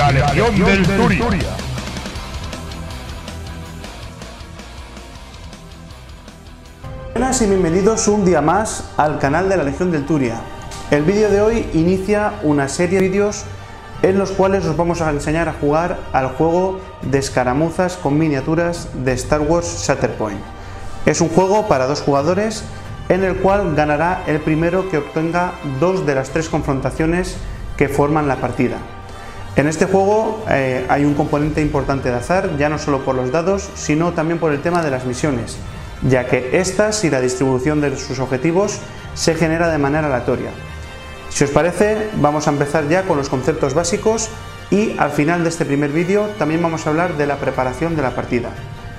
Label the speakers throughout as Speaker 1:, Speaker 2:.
Speaker 1: La Legión del Turia.
Speaker 2: Buenas y bienvenidos un día más al canal de la Legión del Turia. El vídeo de hoy inicia una serie de vídeos en los cuales os vamos a enseñar a jugar al juego de escaramuzas con miniaturas de Star Wars Shatterpoint. Es un juego para 2 jugadores en el cual ganará el primero que obtenga 2 de las 3 confrontaciones que forman la partida. En este juego hay un componente importante de azar, ya no solo por los dados, sino también por el tema de las misiones, ya que estas y la distribución de sus objetivos se genera de manera aleatoria. Si os parece, vamos a empezar ya con los conceptos básicos y al final de este primer vídeo también vamos a hablar de la preparación de la partida.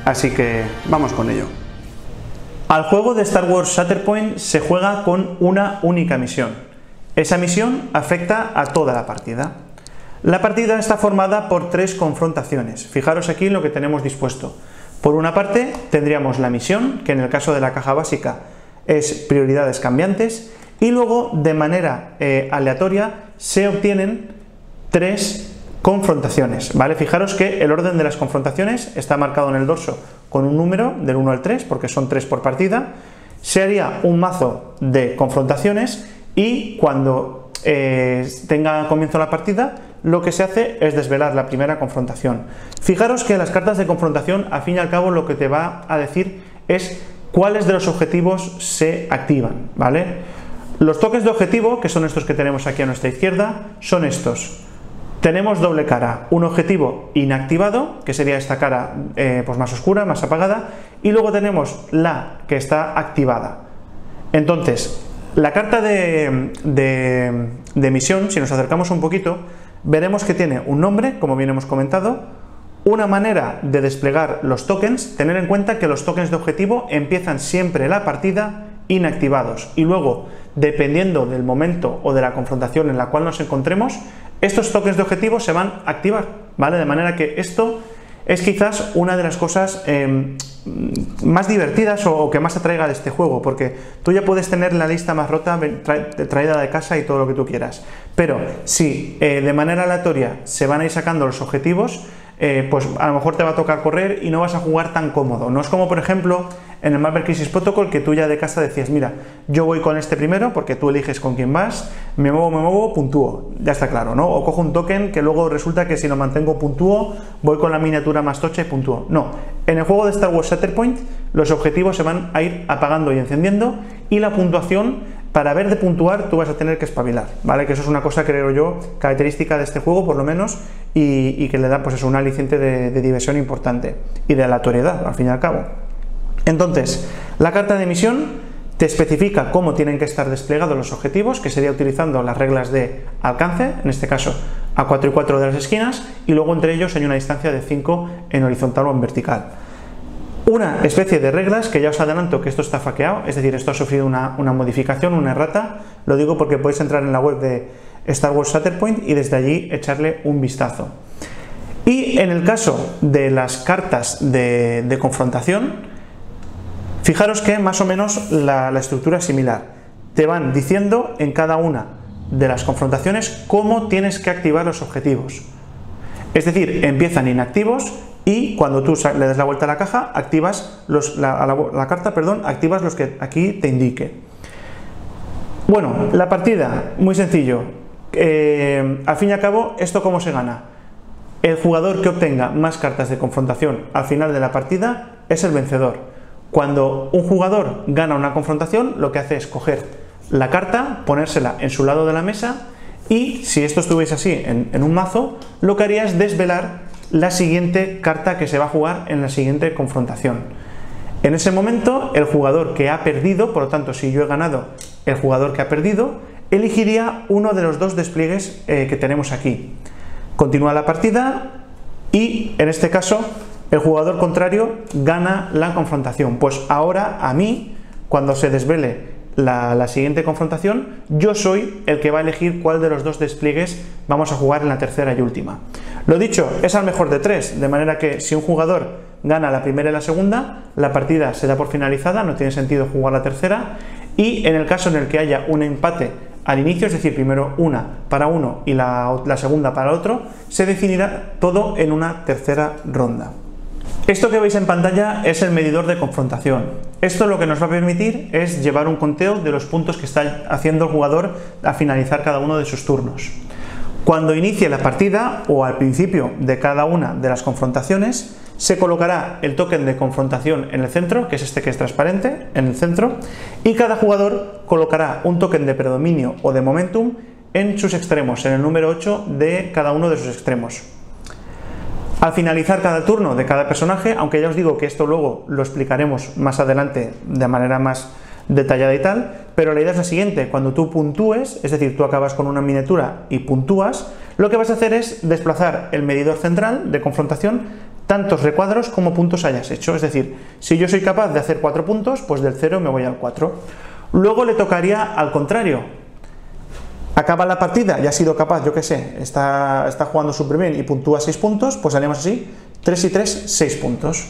Speaker 2: Así que vamos con ello. Al juego de Star Wars Shatterpoint se juega con una única misión. Esa misión afecta a toda la partida. La partida está formada por 3 confrontaciones. Fijaros aquí en lo que tenemos dispuesto. Por una parte tendríamos la misión, que en el caso de la caja básica es prioridades cambiantes, y luego de manera aleatoria se obtienen 3 confrontaciones, ¿vale? Fijaros que el orden de las confrontaciones está marcado en el dorso con un número del 1 al 3, porque son 3 por partida. Se haría un mazo de confrontaciones y cuando tenga comienzo la partida, lo que se hace es desvelar la primera confrontación. Fijaros que las cartas de confrontación, al fin y al cabo, lo que te va a decir es cuáles de los objetivos se activan, ¿vale? Los tokens de objetivo, que son estos que tenemos aquí a nuestra izquierda, son estos. Tenemos doble cara, un objetivo inactivado, que sería esta cara pues más oscura, más apagada, y luego tenemos la que está activada. Entonces, la carta de misión, si nos acercamos un poquito, veremos que tiene un nombre, como bien hemos comentado, una manera de desplegar los tokens, tener en cuenta que los tokens de objetivo empiezan siempre la partida inactivados y luego, dependiendo del momento o de la confrontación en la cual nos encontremos, estos tokens de objetivo se van a activar, ¿vale? De manera que esto es quizás una de las cosas más divertidas o que más atraiga de este juego, porque tú ya puedes tener la lista más rota traída de casa y todo lo que tú quieras, pero si de manera aleatoria se van a ir sacando los objetivos, pues a lo mejor te va a tocar correr y no vas a jugar tan cómodo. No es como por ejemplo en el Marvel Crisis Protocol, que tú ya de casa decías, mira, yo voy con este primero porque tú eliges con quién vas, me muevo, puntúo, ya está claro, ¿no? O cojo un token que luego resulta que si lo mantengo puntúo, voy con la miniatura más tocha y puntúo. No, en el juego de Star Wars Shatterpoint los objetivos se van a ir apagando y encendiendo y la puntuación, para ver de puntuar, tú vas a tener que espabilar, ¿vale? Que eso es una cosa, creo yo, característica de este juego, por lo menos, y que le da, pues eso, un aliciente de diversión importante y de aleatoriedad, al fin y al cabo. Entonces, la carta de misión te especifica cómo tienen que estar desplegados los objetivos, que sería utilizando las reglas de alcance, en este caso a 4 y 4 de las esquinas, y luego entre ellos hay una distancia de 5 en horizontal o en vertical. Una especie de reglas que ya os adelanto que esto está faqueado, es decir, esto ha sufrido una modificación, una errata. Lo digo porque podéis entrar en la web de Star Wars Shatterpoint y desde allí echarle un vistazo. Y en el caso de las cartas de confrontación, fijaros que más o menos la estructura es similar. Te van diciendo en cada una de las confrontaciones cómo tienes que activar los objetivos. Es decir, empiezan inactivos y cuando tú le das la vuelta a la caja, activas la carta, activas los que aquí te indique. Bueno, la partida, muy sencillo. Al fin y al cabo, ¿esto cómo se gana? El jugador que obtenga más cartas de confrontación al final de la partida es el vencedor. Cuando un jugador gana una confrontación, lo que hace es coger la carta, ponérsela en su lado de la mesa y, si esto estuviese así en un mazo, lo que haría es desvelar la siguiente carta que se va a jugar en la siguiente confrontación. En ese momento, el jugador que ha perdido, por lo tanto, si yo he ganado, el jugador que ha perdido, elegiría uno de los 2 despliegues que tenemos aquí. Continúa la partida y, en este caso, el jugador contrario gana la confrontación. Pues ahora, a mí, cuando se desvele la siguiente confrontación, yo soy el que va a elegir cuál de los 2 despliegues vamos a jugar en la tercera y última. Lo dicho, es al mejor de 3, de manera que si un jugador gana la primera y la segunda, la partida se da por finalizada, no tiene sentido jugar la tercera, y en el caso en el que haya un empate al inicio, es decir, primero una para uno y la segunda para el otro, se definirá todo en una tercera ronda. Esto que veis en pantalla es el medidor de confrontación. Esto lo que nos va a permitir es llevar un conteo de los puntos que está haciendo el jugador a finalizar cada uno de sus turnos. Cuando inicie la partida o al principio de cada una de las confrontaciones, se colocará el token de confrontación en el centro, que es este que es transparente, en el centro, y cada jugador colocará un token de predominio o de momentum en sus extremos, en el número 8 de cada uno de sus extremos. Al finalizar cada turno de cada personaje, aunque ya os digo que esto luego lo explicaremos más adelante de manera más detallada y tal, pero la idea es la siguiente: cuando tú puntúes, es decir, tú acabas con una miniatura y puntúas, lo que vas a hacer es desplazar el medidor central de confrontación tantos recuadros como puntos hayas hecho. Es decir, si yo soy capaz de hacer 4 puntos, pues del 0 me voy al 4. Luego le tocaría al contrario. Acaba la partida y ha sido capaz, yo que sé, está jugando súper bien y puntúa 6 puntos, pues haremos así, 3 y 3, 6 puntos.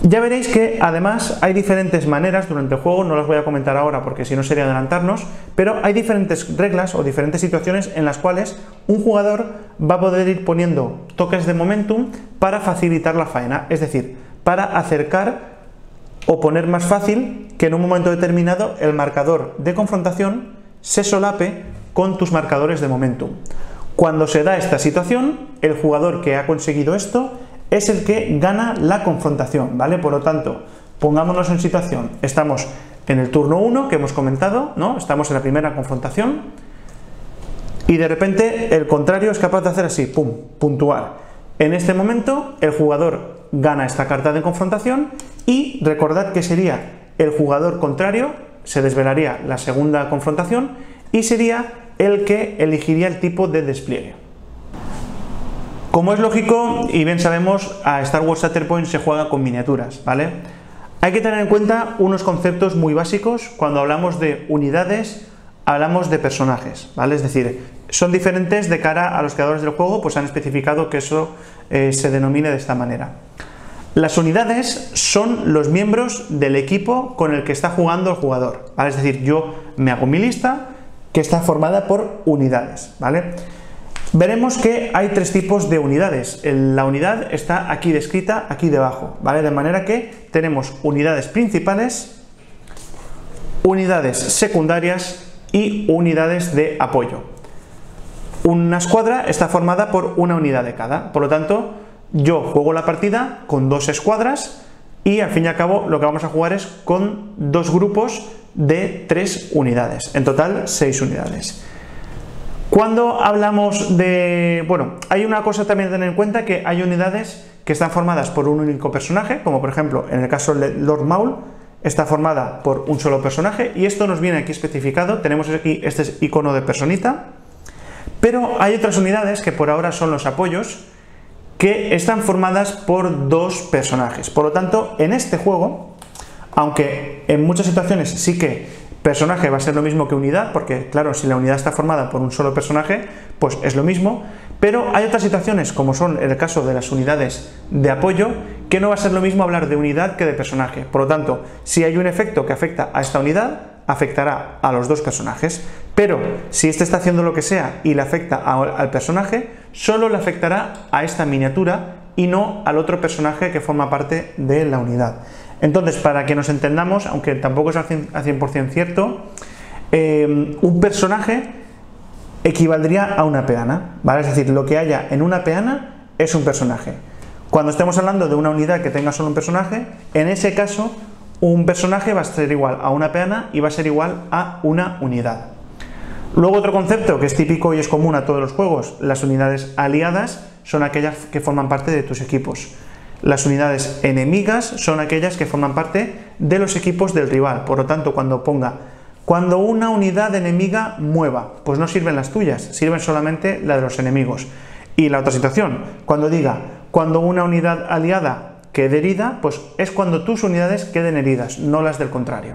Speaker 2: Ya veréis que además hay diferentes maneras durante el juego, no las voy a comentar ahora porque si no sería adelantarnos, pero hay diferentes reglas o diferentes situaciones en las cuales un jugador va a poder ir poniendo toques de momentum para facilitar la faena, es decir, para acercar o poner más fácil que en un momento determinado el marcador de confrontación se solape con tus marcadores de momentum. Cuando se da esta situación, el jugador que ha conseguido esto es el que gana la confrontación, ¿vale? Por lo tanto, pongámonos en situación, estamos en el turno 1 que hemos comentado, ¿no? Estamos en la primera confrontación y de repente el contrario es capaz de hacer así, pum, puntuar. En este momento el jugador gana esta carta de confrontación y recordad que sería el jugador contrario, se desvelaría la segunda confrontación y sería el que elegiría el tipo de despliegue. Como es lógico y bien sabemos, a Star Wars Shatterpoint se juega con miniaturas, ¿vale? Hay que tener en cuenta unos conceptos muy básicos cuando hablamos de unidades, hablamos de personajes, ¿vale? Es decir, son diferentes de cara a los creadores del juego, pues han especificado que eso se denomine de esta manera. Las unidades son los miembros del equipo con el que está jugando el jugador, ¿vale? Es decir, yo me hago mi lista que está formada por unidades, ¿vale? Veremos que hay 3 tipos de unidades. La unidad está aquí descrita, aquí debajo, ¿vale? De manera que tenemos unidades principales, unidades secundarias y unidades de apoyo. Una escuadra está formada por una unidad de cada, por lo tanto, yo juego la partida con 2 escuadras y al fin y al cabo lo que vamos a jugar es con 2 grupos de 3 unidades, en total 6 unidades. Cuando hablamos de... bueno, hay una cosa también a tener en cuenta, que hay unidades que están formadas por un único personaje, como por ejemplo en el caso de Lord Maul, está formada por un solo personaje y esto nos viene aquí especificado, tenemos aquí este icono de personita, pero hay otras unidades que por ahora son los apoyos, que están formadas por 2 personajes. Por lo tanto, en este juego, aunque en muchas situaciones sí que personaje va a ser lo mismo que unidad, porque claro, si la unidad está formada por un solo personaje, pues es lo mismo, pero hay otras situaciones, como son el caso de las unidades de apoyo, que no va a ser lo mismo hablar de unidad que de personaje. Por lo tanto, si hay un efecto que afecta a esta unidad, afectará a los 2 personajes, pero si este está haciendo lo que sea y le afecta al personaje, solo le afectará a esta miniatura y no al otro personaje que forma parte de la unidad. Entonces, para que nos entendamos, aunque tampoco es al 100% cierto, un personaje equivaldría a una peana, ¿vale? Es decir, lo que haya en una peana es un personaje. Cuando estemos hablando de una unidad que tenga solo un personaje, en ese caso un personaje va a ser igual a una peana y va a ser igual a una unidad. Luego otro concepto que es típico y es común a todos los juegos, las unidades aliadas son aquellas que forman parte de tus equipos. Las unidades enemigas son aquellas que forman parte de los equipos del rival. Por lo tanto, cuando ponga cuando una unidad enemiga mueva, pues no sirven las tuyas, sirven solamente las de los enemigos. Y la otra situación, cuando diga cuando una unidad aliada quede herida, pues es cuando tus unidades queden heridas, no las del contrario.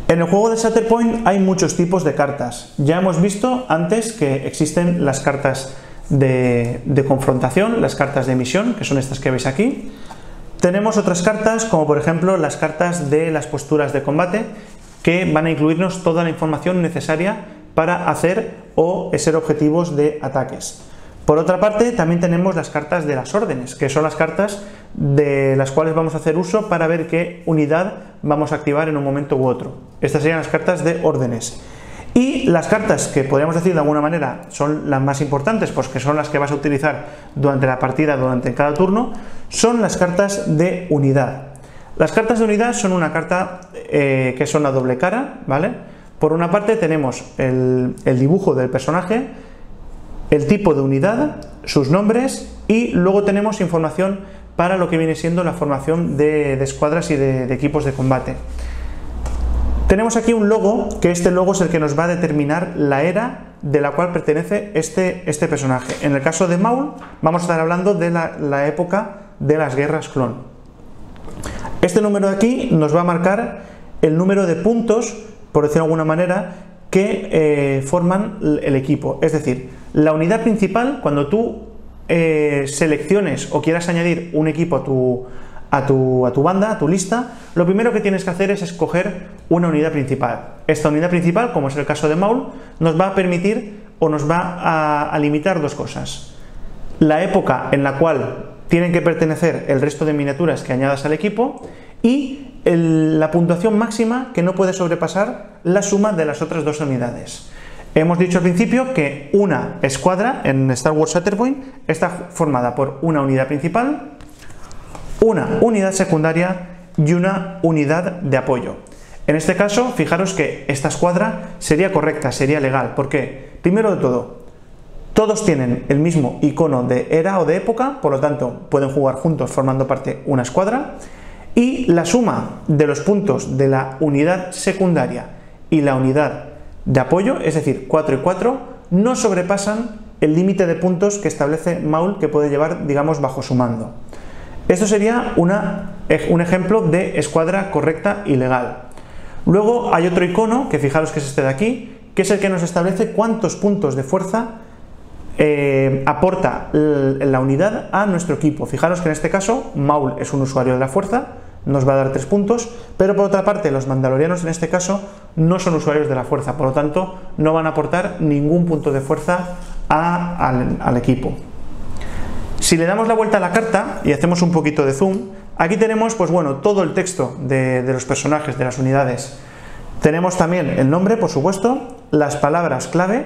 Speaker 2: En el juego de Shatterpoint hay muchos tipos de cartas. Ya hemos visto antes que existen las cartas de confrontación, las cartas de misión, que son estas que veis aquí. Tenemos otras cartas, como por ejemplo las cartas de las posturas de combate, que van a incluirnos toda la información necesaria para hacer o ser objetivos de ataques. Por otra parte, también tenemos las cartas de las órdenes, que son las cartas de las cuales vamos a hacer uso para ver qué unidad vamos a activar en un momento u otro. Estas serían las cartas de órdenes. Y las cartas que podríamos decir de alguna manera son las más importantes, pues que son las que vas a utilizar durante la partida, durante cada turno, son las cartas de unidad. Las cartas de unidad son una carta que son la doble cara, ¿vale? Por una parte tenemos el dibujo del personaje, el tipo de unidad, sus nombres y luego tenemos información para lo que viene siendo la formación de escuadras y de equipos de combate. Tenemos aquí un logo, que este logo es el que nos va a determinar la era de la cual pertenece este personaje. En el caso de Maul vamos a estar hablando de la época de las guerras clon. Este número de aquí nos va a marcar el número de puntos, por decirlo de alguna manera, que forman el equipo. Es decir, la unidad principal, cuando tú selecciones o quieras añadir un equipo a tu banda, a tu lista, lo primero que tienes que hacer es escoger una unidad principal. Esta unidad principal, como es el caso de Maul, nos va a permitir o nos va a limitar dos cosas: la época en la cual tienen que pertenecer el resto de miniaturas que añadas al equipo y la puntuación máxima que no puede sobrepasar la suma de las otras dos unidades. Hemos dicho al principio que una escuadra en Star Wars Shatterpoint está formada por una unidad principal, una unidad secundaria y una unidad de apoyo. En este caso, fijaros que esta escuadra sería correcta, sería legal. ¿Por qué? Primero de todo, todos tienen el mismo icono de era o de época, por lo tanto pueden jugar juntos formando parte una escuadra, y la suma de los puntos de la unidad secundaria y la unidad de apoyo, es decir, 4 y 4, no sobrepasan el límite de puntos que establece Maul, que puede llevar, digamos, bajo su mando. Esto sería un ejemplo de escuadra correcta y legal. Luego hay otro icono, que fijaros que es este de aquí, que es el que nos establece cuántos puntos de fuerza aporta la unidad a nuestro equipo. Fijaros que en este caso Maul es un usuario de la fuerza, nos va a dar 3 puntos, pero por otra parte los mandalorianos en este caso no son usuarios de la fuerza, por lo tanto no van a aportar ningún punto de fuerza al equipo. Si le damos la vuelta a la carta y hacemos un poquito de zoom, aquí tenemos, pues bueno, todo el texto de los personajes, de las unidades. Tenemos también el nombre, por supuesto, las palabras clave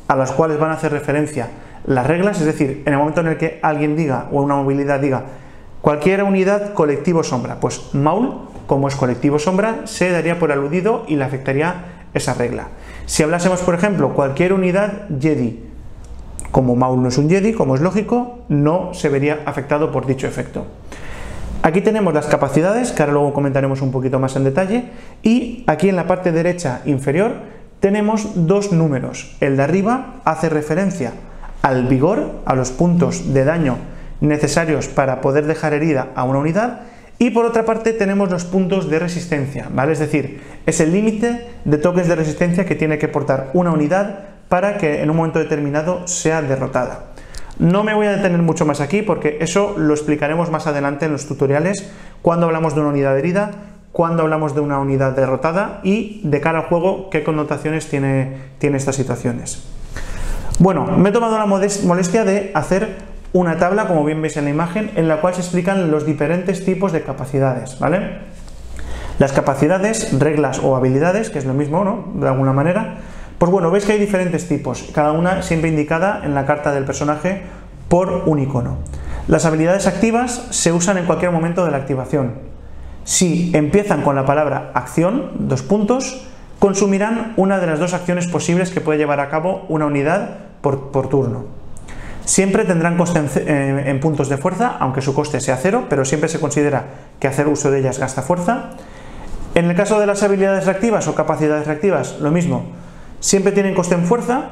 Speaker 2: a las cuales van a hacer referencia las reglas, es decir, en el momento en el que alguien diga, o una movilidad diga, cualquier unidad colectivo sombra, pues Maul, como es colectivo sombra, se daría por aludido y le afectaría esa regla. Si hablásemos, por ejemplo, cualquier unidad Jedi, como Maul no es un Jedi, como es lógico, no se vería afectado por dicho efecto. Aquí tenemos las capacidades, que ahora luego comentaremos un poquito más en detalle, y aquí en la parte derecha inferior tenemos dos números. El de arriba hace referencia al vigor, a los puntos de daño necesarios para poder dejar herida a una unidad, y por otra parte tenemos los puntos de resistencia, ¿vale? Es decir, es el límite de toques de resistencia que tiene que portar una unidad para que en un momento determinado sea derrotada. No me voy a detener mucho más aquí porque eso lo explicaremos más adelante en los tutoriales, cuando hablamos de una unidad herida, cuando hablamos de una unidad derrotada y de cara al juego qué connotaciones tiene estas situaciones. Bueno, me he tomado la molestia de hacer una tabla, como bien veis en la imagen, en la cual se explican los diferentes tipos de capacidades, ¿vale? Las capacidades, reglas o habilidades, que es lo mismo, ¿no? De alguna manera. Pues bueno, veis que hay diferentes tipos, cada una siempre indicada en la carta del personaje por un icono. Las habilidades activas se usan en cualquier momento de la activación. Si empiezan con la palabra acción, 2 puntos, consumirán una de las dos acciones posibles que puede llevar a cabo una unidad por turno. Siempre tendrán coste en puntos de fuerza, aunque su coste sea 0, pero siempre se considera que hacer uso de ellas gasta fuerza. En el caso de las habilidades reactivas o capacidades reactivas, lo mismo. Siempre tienen coste en fuerza,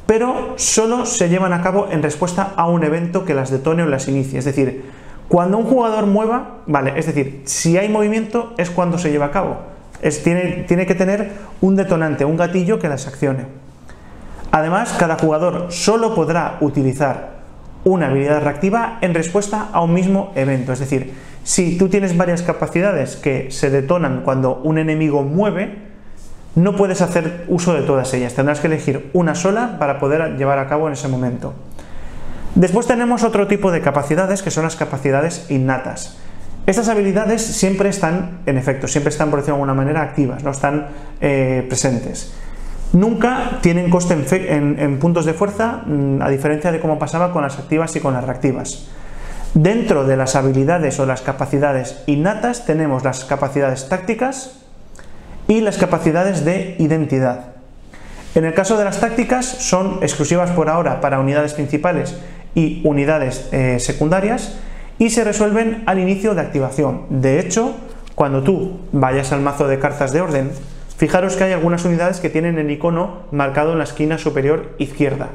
Speaker 2: pero solo se llevan a cabo en respuesta a un evento que las detone o las inicie. Es decir, cuando un jugador mueva, vale, es decir, si hay movimiento es cuando se lleva a cabo. Tiene que tener un detonante, un gatillo que las accione. Además, cada jugador solo podrá utilizar una habilidad reactiva en respuesta a un mismo evento. Es decir, si tú tienes varias capacidades que se detonan cuando un enemigo mueve, no puedes hacer uso de todas ellas, tendrás que elegir una sola para poder llevar a cabo en ese momento. Después tenemos otro tipo de capacidades, que son las capacidades innatas. Estas habilidades siempre están, en efecto, siempre están, por decirlo de alguna manera, activas, no están presentes. Nunca tienen coste en puntos de fuerza, a diferencia de cómo pasaba con las activas y con las reactivas. Dentro de las habilidades o las capacidades innatas tenemos las capacidades tácticas y las capacidades de identidad. En el caso de las tácticas son exclusivas por ahora para unidades principales y unidades secundarias y se resuelven al inicio de activación. De hecho, cuando tú vayas al mazo de cartas de orden, fijaros que hay algunas unidades que tienen el icono marcado en la esquina superior izquierda.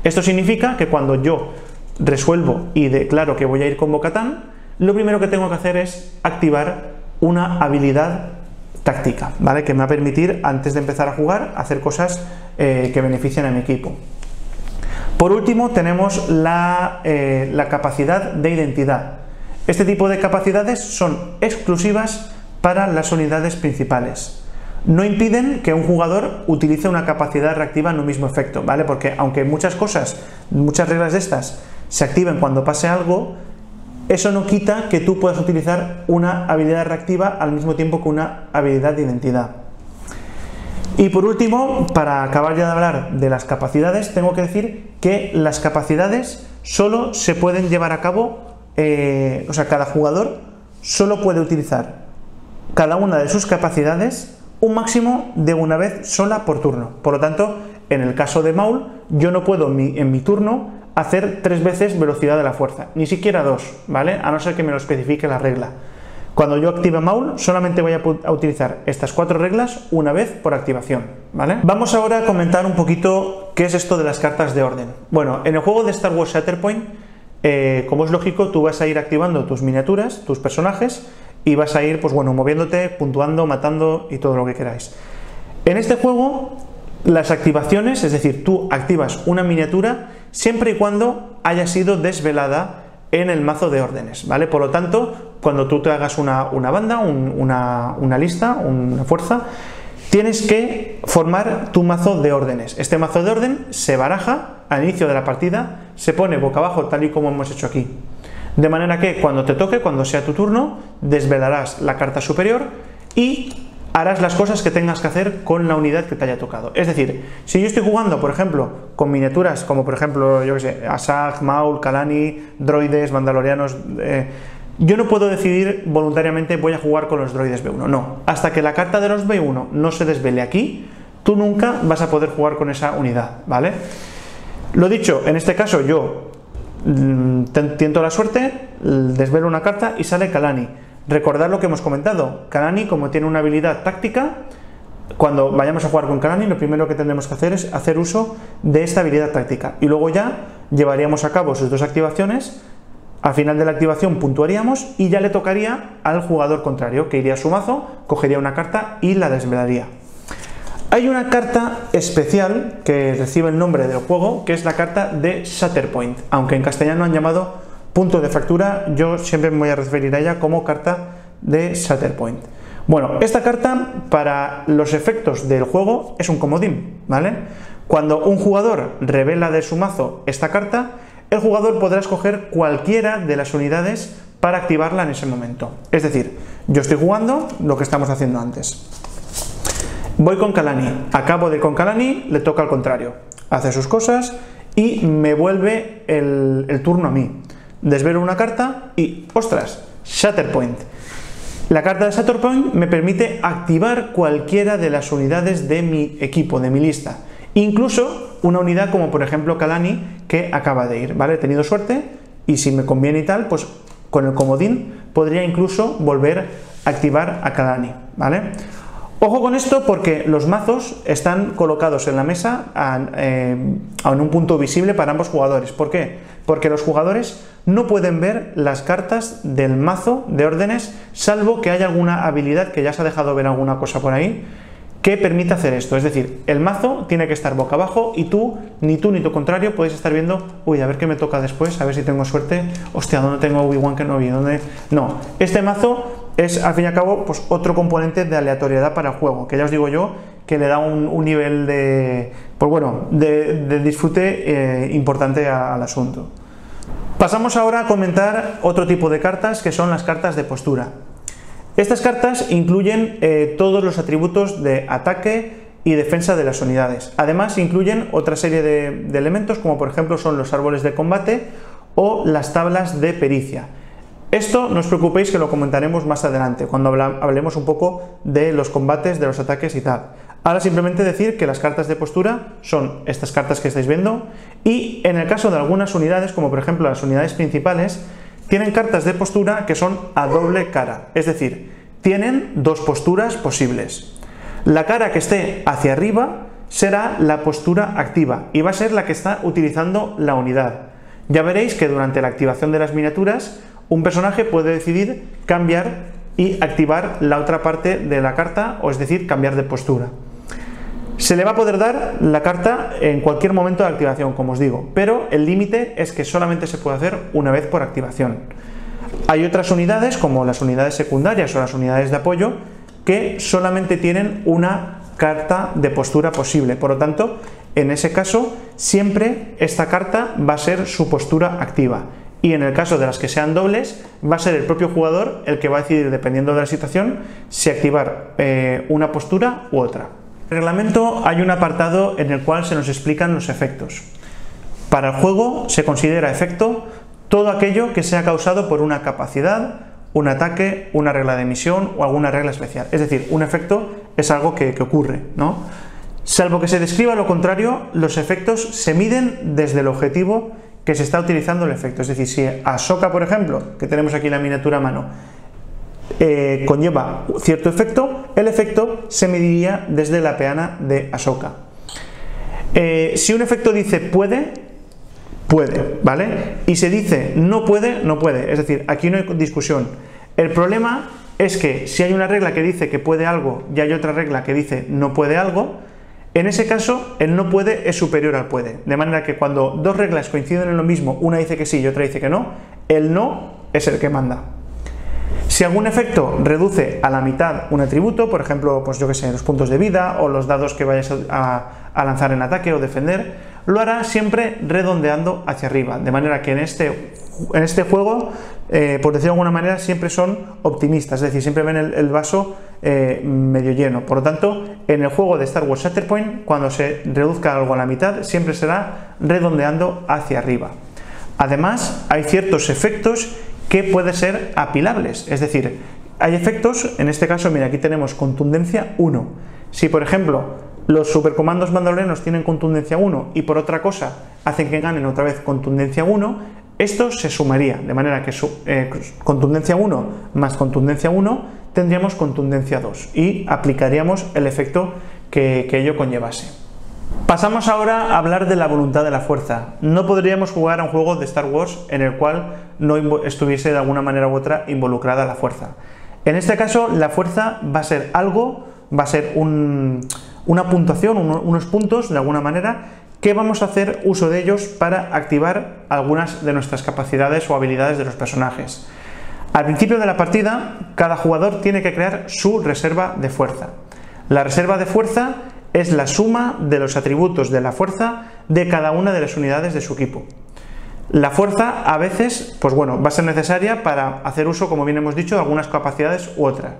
Speaker 2: Esto significa que cuando yo resuelvo y declaro que voy a ir con Bo-Katan, lo primero que tengo que hacer es activar una habilidad táctica, ¿vale? Que me va a permitir, antes de empezar a jugar, hacer cosas que beneficien a mi equipo. Por último, tenemos la capacidad de identidad. Este tipo de capacidades son exclusivas para las unidades principales. No impiden que un jugador utilice una capacidad reactiva en un mismo efecto, ¿vale? Porque aunque muchas reglas de estas se activen cuando pase algo, eso no quita que tú puedas utilizar una habilidad reactiva al mismo tiempo que una habilidad de identidad. Y por último, para acabar ya de hablar de las capacidades, tengo que decir que las capacidades solo se pueden llevar a cabo, o sea, cada jugador solo puede utilizar cada una de sus capacidades un máximo de una vez sola por turno. Por lo tanto, en el caso de Maul, yo no puedo en mi turno hacer 3 veces velocidad de la fuerza, ni siquiera 2, ¿vale? A no ser que me lo especifique la regla. Cuando yo active Maul, solamente voy a utilizar estas 4 reglas una vez por activación, ¿vale? Vamos ahora a comentar un poquito qué es esto de las cartas de orden. Bueno, en el juego de Star Wars Shatterpoint, como es lógico, tú vas a ir activando tus miniaturas, tus personajes, y vas a ir, pues bueno, moviéndote, puntuando, matando y todo lo que queráis. En este juego, las activaciones, es decir, tú activas una miniatura siempre y cuando haya sido desvelada en el mazo de órdenes, ¿vale? Por lo tanto, cuando tú te hagas una banda, una lista, una fuerza, tienes que formar tu mazo de órdenes. Este mazo de orden se baraja al inicio de la partida, se pone boca abajo tal y como hemos hecho aquí. De manera que cuando te toque, cuando sea tu turno, desvelarás la carta superior y harás las cosas que tengas que hacer con la unidad que te haya tocado. Es decir, si yo estoy jugando, por ejemplo, con miniaturas como por ejemplo, yo que sé, Asajj, Maul, Kalani, droides, mandalorianos, yo no puedo decidir voluntariamente voy a jugar con los droides B1, no. Hasta que la carta de los B1 no se desvele aquí, tú nunca vas a poder jugar con esa unidad, ¿vale? Lo dicho, en este caso yo tiento la suerte, desvelo una carta y sale Kalani. Recordad lo que hemos comentado, Kalani, como tiene una habilidad táctica, cuando vayamos a jugar con Kalani lo primero que tendremos que hacer es hacer uso de esta habilidad táctica y luego ya llevaríamos a cabo sus 2 activaciones. Al final de la activación puntuaríamos y ya le tocaría al jugador contrario, que iría a su mazo, cogería una carta y la desvelaría. Hay una carta especial que recibe el nombre del juego, que es la carta de Shatterpoint, aunque en castellano han llamado punto de fractura, yo siempre me voy a referir a ella como carta de Shatterpoint. Bueno, esta carta para los efectos del juego es un comodín, ¿vale? Cuando un jugador revela de su mazo esta carta, el jugador podrá escoger cualquiera de las unidades para activarla en ese momento. Es decir, yo estoy jugando lo que estamos haciendo antes. Voy con Kalani, acabo de ir con Kalani, le toca al contrario, hace sus cosas y me vuelve el turno a mí. Desvelo una carta y, ostras, Shatterpoint. La carta de Shatterpoint me permite activar cualquiera de las unidades de mi equipo, de mi lista. Incluso una unidad como por ejemplo Kalani, que acaba de ir, ¿vale? He tenido suerte y si me conviene y tal, pues con el comodín podría incluso volver a activar a Kalani, ¿vale? Ojo con esto porque los mazos están colocados en la mesa en un punto visible para ambos jugadores. ¿Por qué? Porque los jugadores no pueden ver las cartas del mazo de órdenes, salvo que haya alguna habilidad, que ya se ha dejado ver alguna cosa por ahí, que permita hacer esto. Es decir, el mazo tiene que estar boca abajo y ni tú ni tu contrario podéis estar viendo, uy, a ver qué me toca después, a ver si tengo suerte, hostia, ¿dónde tengo Obi-Wan Kenobi? ¿Dónde? No, este mazo es al fin y al cabo pues otro componente de aleatoriedad para el juego, que ya os digo yo que le da un nivel de, pues bueno, de disfrute importante al asunto. Pasamos ahora a comentar otro tipo de cartas, que son las cartas de postura. Estas cartas incluyen todos los atributos de ataque y defensa de las unidades. Además incluyen otra serie de elementos, como por ejemplo son los árboles de combate o las tablas de pericia. Esto no os preocupéis, que lo comentaremos más adelante, cuando hablemos un poco de los combates, de los ataques y tal. Ahora simplemente decir que las cartas de postura son estas cartas que estáis viendo, y en el caso de algunas unidades, como por ejemplo las unidades principales, tienen cartas de postura que son a doble cara, es decir, tienen dos posturas posibles. La cara que esté hacia arriba será la postura activa y va a ser la que está utilizando la unidad. Ya veréis que durante la activación de las miniaturas, un personaje puede decidir cambiar y activar la otra parte de la carta, o es decir, cambiar de postura. Se le va a poder dar la carta en cualquier momento de activación, como os digo, pero el límite es que solamente se puede hacer una vez por activación. Hay otras unidades, como las unidades secundarias o las unidades de apoyo, que solamente tienen una carta de postura posible. Por lo tanto, en ese caso, siempre esta carta va a ser su postura activa. Y en el caso de las que sean dobles, va a ser el propio jugador el que va a decidir, dependiendo de la situación, si activar una postura u otra. En el reglamento hay un apartado en el cual se nos explican los efectos. Para el juego se considera efecto todo aquello que sea causado por una capacidad, un ataque, una regla de misión o alguna regla especial. Es decir, un efecto es algo que ocurre, ¿no? Salvo que se describa lo contrario, los efectos se miden desde el objetivo que se está utilizando el efecto. Es decir, si Ahsoka, por ejemplo, que tenemos aquí la miniatura a mano, conlleva cierto efecto, el efecto se mediría desde la peana de Ahsoka. Si un efecto dice puede, ¿vale? Y se dice no puede, no puede. Es decir, aquí no hay discusión. El problema es que si hay una regla que dice que puede algo y hay otra regla que dice no puede algo, en ese caso el no puede es superior al puede. De manera que cuando dos reglas coinciden en lo mismo, una dice que sí y otra dice que no, el no es el que manda. Si algún efecto reduce a la mitad un atributo, por ejemplo, pues yo que sé, los puntos de vida o los dados que vayas a lanzar en ataque o defender, lo hará siempre redondeando hacia arriba, de manera que en este juego, por decirlo de alguna manera, siempre son optimistas, es decir, siempre ven el vaso medio lleno. Por lo tanto, en el juego de Star Wars Shatterpoint, cuando se reduzca algo a la mitad, siempre será redondeando hacia arriba. Además, hay ciertos efectos que pueden ser apilables, es decir, hay efectos, en este caso, mira, aquí tenemos contundencia 1. Si, por ejemplo, los supercomandos mandalorianos tienen contundencia 1 y por otra cosa hacen que ganen otra vez contundencia 1, esto se sumaría, de manera que contundencia 1 más contundencia 1 tendríamos contundencia 2 y aplicaríamos el efecto que ello conllevase. Pasamos ahora a hablar de la voluntad de la fuerza. No podríamos jugar a un juego de Star Wars en el cual no estuviese de alguna manera u otra involucrada la fuerza. En este caso, la fuerza va a ser algo, va a ser una puntuación, unos puntos de alguna manera, que vamos a hacer uso de ellos para activar algunas de nuestras capacidades o habilidades de los personajes. Al principio de la partida, cada jugador tiene que crear su reserva de fuerza. La reserva de fuerza es la suma de los atributos de la fuerza de cada una de las unidades de su equipo. La fuerza a veces, pues bueno, va a ser necesaria para hacer uso, como bien hemos dicho, de algunas capacidades u otras.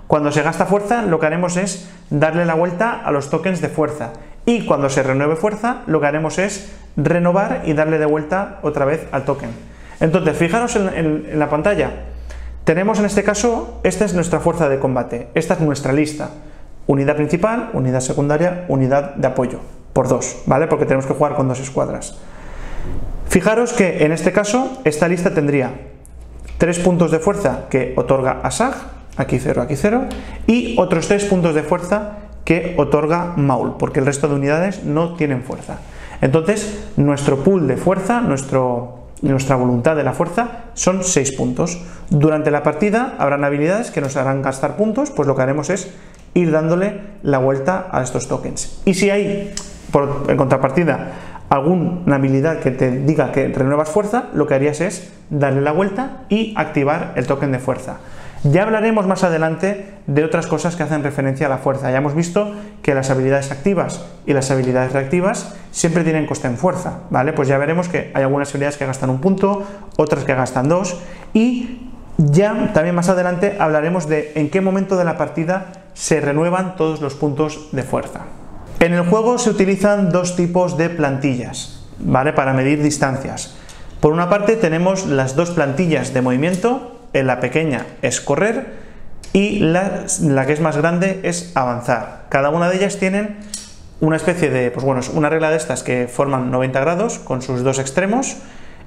Speaker 2: Cuando se gasta fuerza, lo que haremos es darle la vuelta a los tokens de fuerza, y cuando se renueve fuerza, lo que haremos es renovar y darle de vuelta otra vez al token. Entonces, fijaros en la pantalla, tenemos en este caso, esta es nuestra fuerza de combate, esta es nuestra lista: unidad principal, unidad secundaria, unidad de apoyo, por 2, ¿vale? Porque tenemos que jugar con 2 escuadras. Fijaros que en este caso, esta lista tendría 3 puntos de fuerza que otorga Asajj, aquí 0, y otros 3 puntos de fuerza que otorga Maul, porque el resto de unidades no tienen fuerza. Entonces, nuestro pool de fuerza, nuestra voluntad de la fuerza, son 6 puntos. Durante la partida habrán habilidades que nos harán gastar puntos, pues lo que haremos es ir dándole la vuelta a estos tokens. Y si hay, en contrapartida, alguna habilidad que te diga que renuevas fuerza, lo que harías es darle la vuelta y activar el token de fuerza. Ya hablaremos más adelante de otras cosas que hacen referencia a la fuerza. Ya hemos visto que las habilidades activas y las habilidades reactivas siempre tienen coste en fuerza, ¿vale? Pues ya veremos que hay algunas habilidades que gastan 1 punto, otras que gastan 2, y ya también más adelante hablaremos de en qué momento de la partida se renuevan todos los puntos de fuerza. En el juego se utilizan dos tipos de plantillas, ¿vale? Para medir distancias. Por una parte tenemos las dos plantillas de movimiento. La pequeña es correr y la que es más grande es avanzar. Cada una de ellas tienen una especie de, pues bueno, una regla de estas que forman 90 grados con sus dos extremos,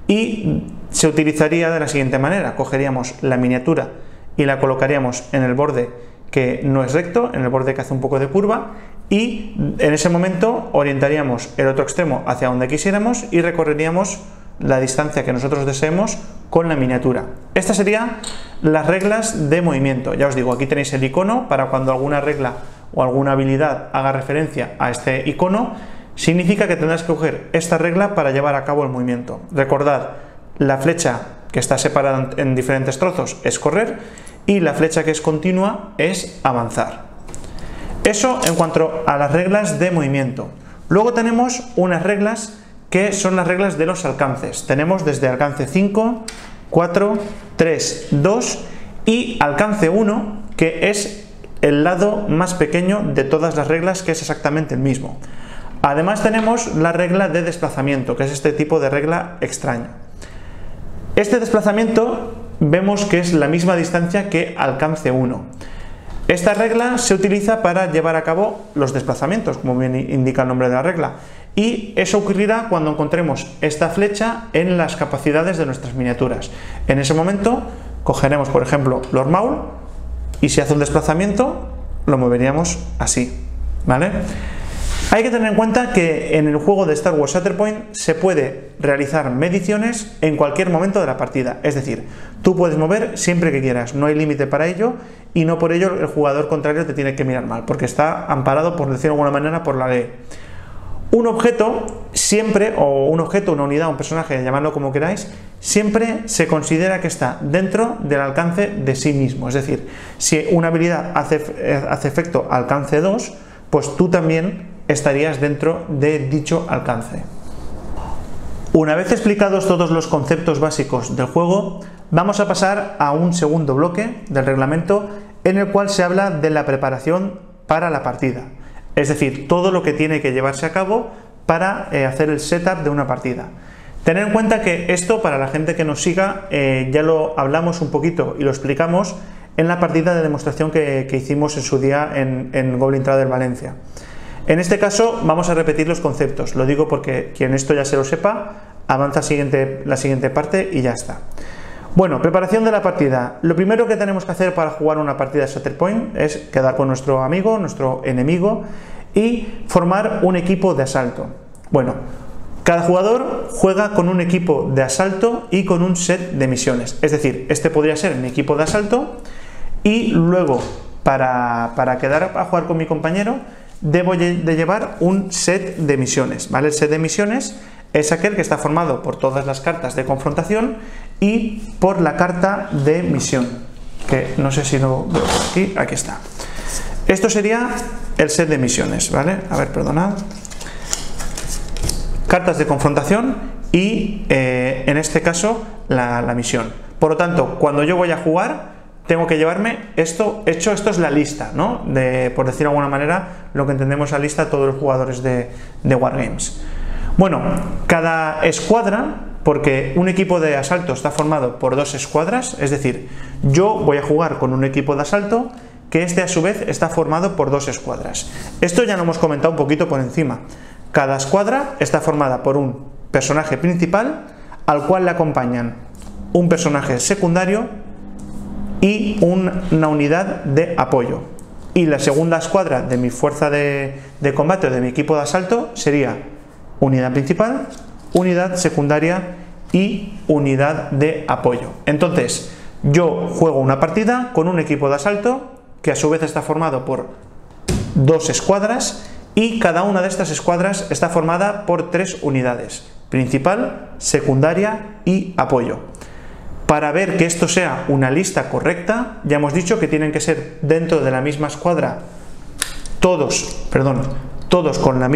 Speaker 2: y se utilizaría de la siguiente manera: cogeríamos la miniatura y la colocaríamos en el borde que no es recto, en el borde que hace un poco de curva, y en ese momento orientaríamos el otro extremo hacia donde quisiéramos y recorreríamos la distancia que nosotros deseemos con la miniatura. Estas serían las reglas de movimiento. Ya os digo, aquí tenéis el icono para cuando alguna regla o alguna habilidad haga referencia a este icono, significa que tendrás que coger esta regla para llevar a cabo el movimiento. Recordad, la flecha que está separada en diferentes trozos es correr y la flecha que es continua es avanzar. Eso en cuanto a las reglas de movimiento. Luego tenemos unas reglas que son las reglas de los alcances. Tenemos desde alcance 5, 4, 3, 2 y alcance 1, que es el lado más pequeño de todas las reglas, que es exactamente el mismo. Además tenemos la regla de desplazamiento, que es este tipo de regla extraña. Este desplazamiento vemos que es la misma distancia que alcance 1. Esta regla se utiliza para llevar a cabo los desplazamientos, como bien indica el nombre de la regla, y eso ocurrirá cuando encontremos esta flecha en las capacidades de nuestras miniaturas. En ese momento cogeremos, por ejemplo, Lord Maul, y si hace un desplazamiento lo moveríamos así, ¿vale? Hay que tener en cuenta que en el juego de Star Wars Shatterpoint se puede realizar mediciones en cualquier momento de la partida, es decir, tú puedes mover siempre que quieras, no hay límite para ello, y no por ello el jugador contrario te tiene que mirar mal, porque está amparado, por decirlo de alguna manera, por la ley. Un objeto siempre, o un objeto, una unidad, un personaje, llamadlo como queráis, siempre se considera que está dentro del alcance de sí mismo. Es decir, si una habilidad hace efecto alcance 2, pues tú también estarías dentro de dicho alcance. Una vez explicados todos los conceptos básicos del juego, vamos a pasar a un segundo bloque del reglamento en el cual se habla de la preparación para la partida. Es decir, todo lo que tiene que llevarse a cabo para hacer el setup de una partida. Tener en cuenta que esto, para la gente que nos siga, ya lo hablamos un poquito y lo explicamos en la partida de demostración que hicimos en su día en Goblin Trader Valencia. En este caso vamos a repetir los conceptos, lo digo porque quien esto ya se lo sepa, avanza la siguiente parte y ya está. Bueno, preparación de la partida. Lo primero que tenemos que hacer para jugar una partida de Shatterpoint es quedar con nuestro amigo, nuestro enemigo, y formar un equipo de asalto. Bueno, cada jugador juega con un equipo de asalto y con un set de misiones. Es decir, este podría ser mi equipo de asalto, y luego para quedar a jugar con mi compañero debo de llevar un set de misiones, ¿vale? El set de misiones es aquel que está formado por todas las cartas de confrontación y por la carta de misión, que no sé si lo veo aquí, aquí está. Esto sería el set de misiones, ¿vale? A ver, perdonad. Cartas de confrontación y en este caso la misión. Por lo tanto, cuando yo voy a jugar tengo que llevarme esto hecho. Esto es la lista, ¿no? Por decir de alguna manera, lo que entendemos la lista todos los jugadores de Wargames. Bueno, cada escuadra, porque un equipo de asalto está formado por dos escuadras, es decir, yo voy a jugar con un equipo de asalto que a su vez está formado por dos escuadras. Esto ya lo hemos comentado un poquito por encima. Cada escuadra está formada por un personaje principal al cual le acompañan un personaje secundario y una unidad de apoyo. Y la segunda escuadra de mi fuerza de combate o de mi equipo de asalto sería unidad principal, unidad secundaria y unidad de apoyo. Entonces, yo juego una partida con un equipo de asalto que a su vez está formado por dos escuadras, y cada una de estas escuadras está formada por tres unidades: principal, secundaria y apoyo. Para ver que esto sea una lista correcta, ya hemos dicho que tienen que ser dentro de la misma escuadra, todos con el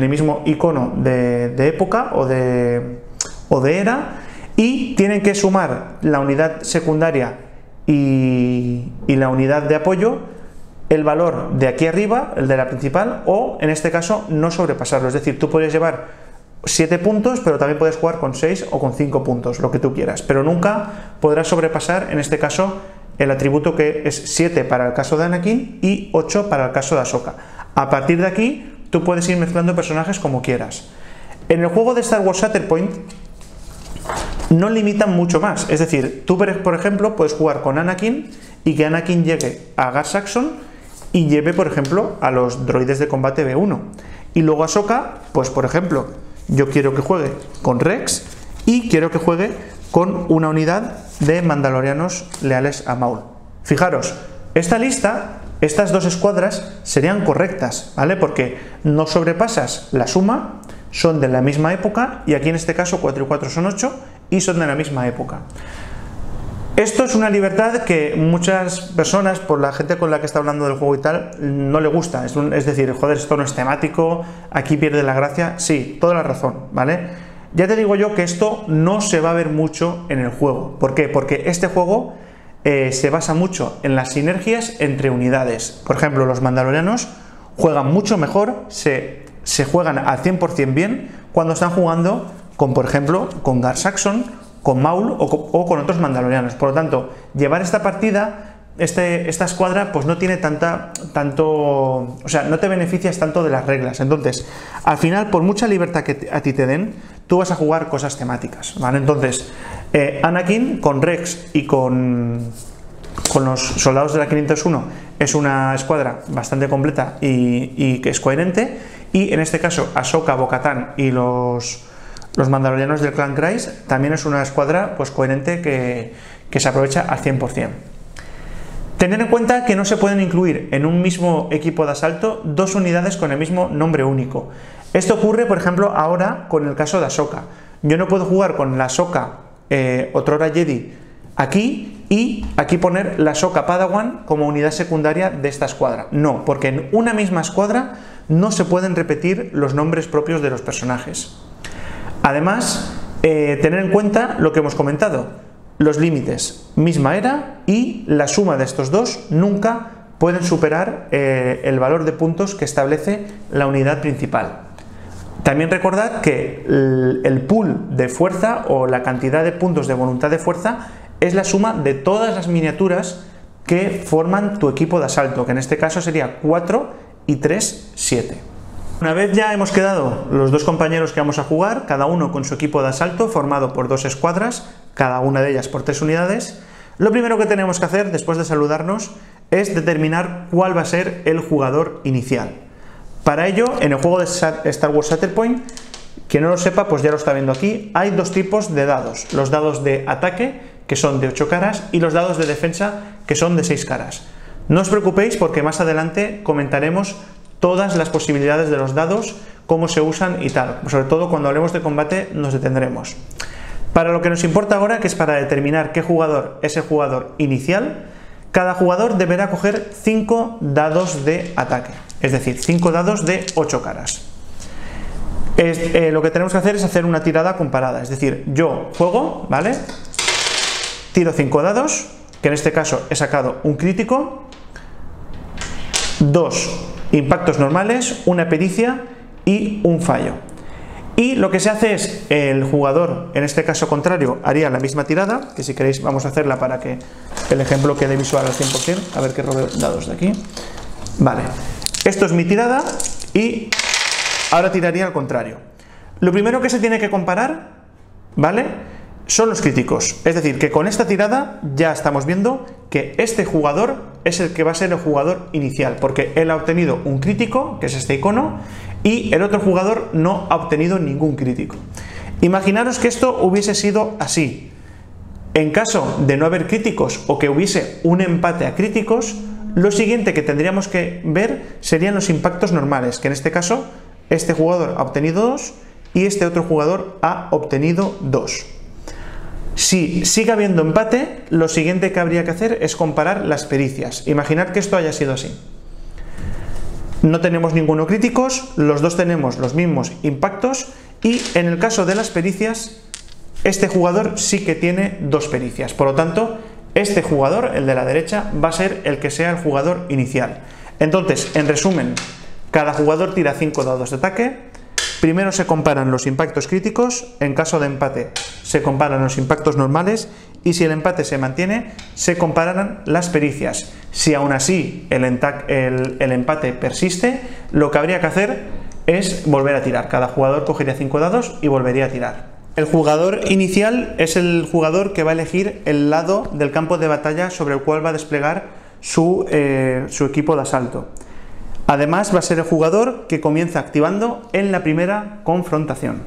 Speaker 2: mismo icono de época o de era, y tienen que sumar la unidad secundaria y la unidad de apoyo, el valor de aquí arriba, el de la principal, o en este caso no sobrepasarlo. Es decir, tú puedes llevar 7 puntos, pero también puedes jugar con 6 o con 5 puntos, lo que tú quieras, pero nunca podrás sobrepasar, en este caso, el atributo que es 7 para el caso de Anakin y 8 para el caso de Ahsoka. A partir de aquí, tú puedes ir mezclando personajes como quieras. En el juego de Star Wars Shatterpoint no limitan mucho más, es decir, tú por ejemplo puedes jugar con Anakin y que Anakin llegue a Gar Saxon y lleve por ejemplo a los droides de combate B1, y luego Ahsoka, pues por ejemplo, yo quiero que juegue con Rex y quiero que juegue con una unidad de mandalorianos leales a Maul. Fijaros, esta lista, estas dos escuadras serían correctas, ¿vale? Porque no sobrepasas la suma, son de la misma época, y aquí en este caso 4 y 4 son 8 y son de la misma época. Esto es una libertad que muchas personas, por la gente con la que está hablando del juego y tal, no le gusta. Es decir, joder, esto no es temático, aquí pierde la gracia. Sí, toda la razón, ¿vale? Ya te digo yo que esto no se va a ver mucho en el juego. ¿Por qué? Porque este juego se basa mucho en las sinergias entre unidades. Por ejemplo, los mandalorianos juegan mucho mejor, se juegan al 100% bien cuando están jugando con, por ejemplo, con Gar Saxon, con Maul o con otros mandalorianos. Por lo tanto, llevar esta partida, esta escuadra, pues no tiene o sea, no te beneficias tanto de las reglas. Entonces, al final, por mucha libertad que a ti te den, tú vas a jugar cosas temáticas, ¿vale? Entonces, Anakin con Rex y con los soldados de la 501 es una escuadra bastante completa y que es coherente, y en este caso Ahsoka, Bo-Katan y los mandalorianos del clan Kryze también es una escuadra pues coherente que se aprovecha al 100%. Tener en cuenta que no se pueden incluir en un mismo equipo de asalto dos unidades con el mismo nombre único. Esto ocurre, por ejemplo, ahora con el caso de Ahsoka. Yo no puedo jugar con la Ahsoka otrora Jedi aquí y aquí poner la Ahsoka Padawan como unidad secundaria de esta escuadra. No, porque en una misma escuadra no se pueden repetir los nombres propios de los personajes. Además, tener en cuenta lo que hemos comentado, los límites, misma era, y la suma de estos dos nunca pueden superar el valor de puntos que establece la unidad principal. También recordad que el pool de fuerza o la cantidad de puntos de voluntad de fuerza es la suma de todas las miniaturas que forman tu equipo de asalto, que en este caso sería 4 y 3, 7. Una vez ya hemos quedado los dos compañeros que vamos a jugar, cada uno con su equipo de asalto formado por dos escuadras, cada una de ellas por 3 unidades, lo primero que tenemos que hacer después de saludarnos es determinar cuál va a ser el jugador inicial. Para ello, en el juego de Star Wars Shatterpoint, quien no lo sepa, pues ya lo está viendo aquí, hay dos tipos de dados: los dados de ataque, que son de 8 caras, y los dados de defensa, que son de 6 caras. No os preocupéis porque más adelante comentaremos todas las posibilidades de los dados, cómo se usan y tal. Sobre todo cuando hablemos de combate nos detendremos. Para lo que nos importa ahora, que es para determinar qué jugador es el jugador inicial, cada jugador deberá coger 5 dados de ataque, es decir, 5 dados de 8 caras. Lo que tenemos que hacer es hacer una tirada comparada, es decir, yo juego, ¿vale? Tiro 5 dados, que en este caso he sacado un crítico, 2 impactos normales, una pericia y un fallo. Y lo que se hace es, el jugador, en este caso contrario, haría la misma tirada, que si queréis vamos a hacerla para que el ejemplo quede visual al 100%, a ver que robe dados de aquí. Vale, esto es mi tirada y ahora tiraría al contrario. Lo primero que se tiene que comparar, ¿vale?, son los críticos, es decir, que con esta tirada ya estamos viendo que este jugador es el que va a ser el jugador inicial, porque él ha obtenido un crítico, que es este icono, y el otro jugador no ha obtenido ningún crítico. Imaginaros que esto hubiese sido así. En caso de no haber críticos o que hubiese un empate a críticos, lo siguiente que tendríamos que ver serían los impactos normales, que en este caso este jugador ha obtenido 2 y este otro jugador ha obtenido 2. Si sigue habiendo empate, lo siguiente que habría que hacer es comparar las pericias. Imaginad que esto haya sido así. No tenemos ninguno críticos, los dos tenemos los mismos impactos y en el caso de las pericias, este jugador sí que tiene 2 pericias. Por lo tanto, este jugador, el de la derecha, va a ser el que sea el jugador inicial. Entonces, en resumen, cada jugador tira 5 dados de ataque. Primero se comparan los impactos críticos, en caso de empate se comparan los impactos normales y si el empate se mantiene, se compararán las pericias. Si aún así el empate persiste, lo que habría que hacer es volver a tirar. Cada jugador cogería 5 dados y volvería a tirar. El jugador inicial es el jugador que va a elegir el lado del campo de batalla sobre el cual va a desplegar su equipo de asalto. Además va a ser el jugador que comienza activando en la primera confrontación.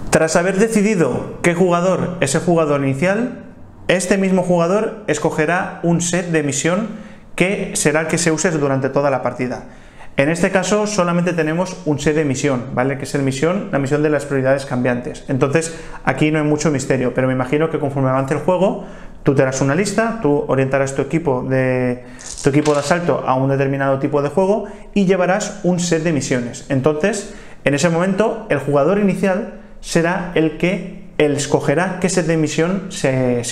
Speaker 2: Tras haber decidido qué jugador es el jugador inicial, este mismo jugador escogerá un set de misión que será el que se use durante toda la partida. En este caso solamente tenemos un set de misión, ¿vale? Que es la misión de las prioridades cambiantes. Entonces aquí no hay mucho misterio, pero me imagino que conforme avance el juego, tú te harás una lista, tú orientarás tu equipo de asalto a un determinado tipo de juego y llevarás un set de misiones. Entonces, en ese momento, el jugador inicial será el que escogerá qué set de misión se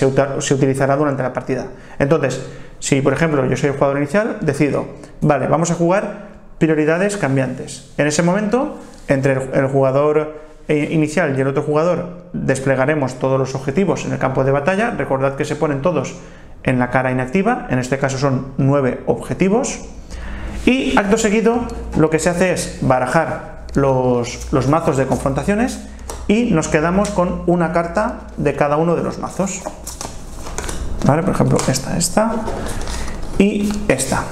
Speaker 2: utilizará durante la partida. Entonces, si por ejemplo yo soy el jugador inicial, decido, vale, vamos a jugar prioridades cambiantes. En ese momento, entre el jugador inicial y el otro jugador desplegaremos todos los objetivos en el campo de batalla. Recordad que se ponen todos en la cara inactiva, en este caso son 9 objetivos y acto seguido lo que se hace es barajar los mazos de confrontaciones y nos quedamos con una carta de cada uno de los mazos, ¿vale? Por ejemplo esta y esta.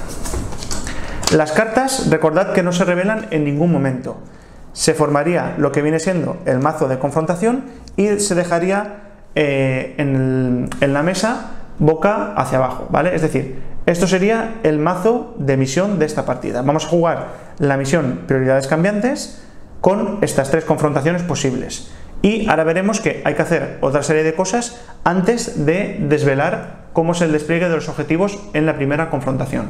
Speaker 2: Las cartas, recordad que no se revelan en ningún momento. Se formaría lo que viene siendo el mazo de confrontación y se dejaría en la mesa boca hacia abajo, ¿vale? Es decir, esto sería el mazo de misión de esta partida. Vamos a jugar la misión prioridades cambiantes con estas 3 confrontaciones posibles. Y ahora veremos que hay que hacer otra serie de cosas antes de desvelar cómo es el despliegue de los objetivos en la primera confrontación.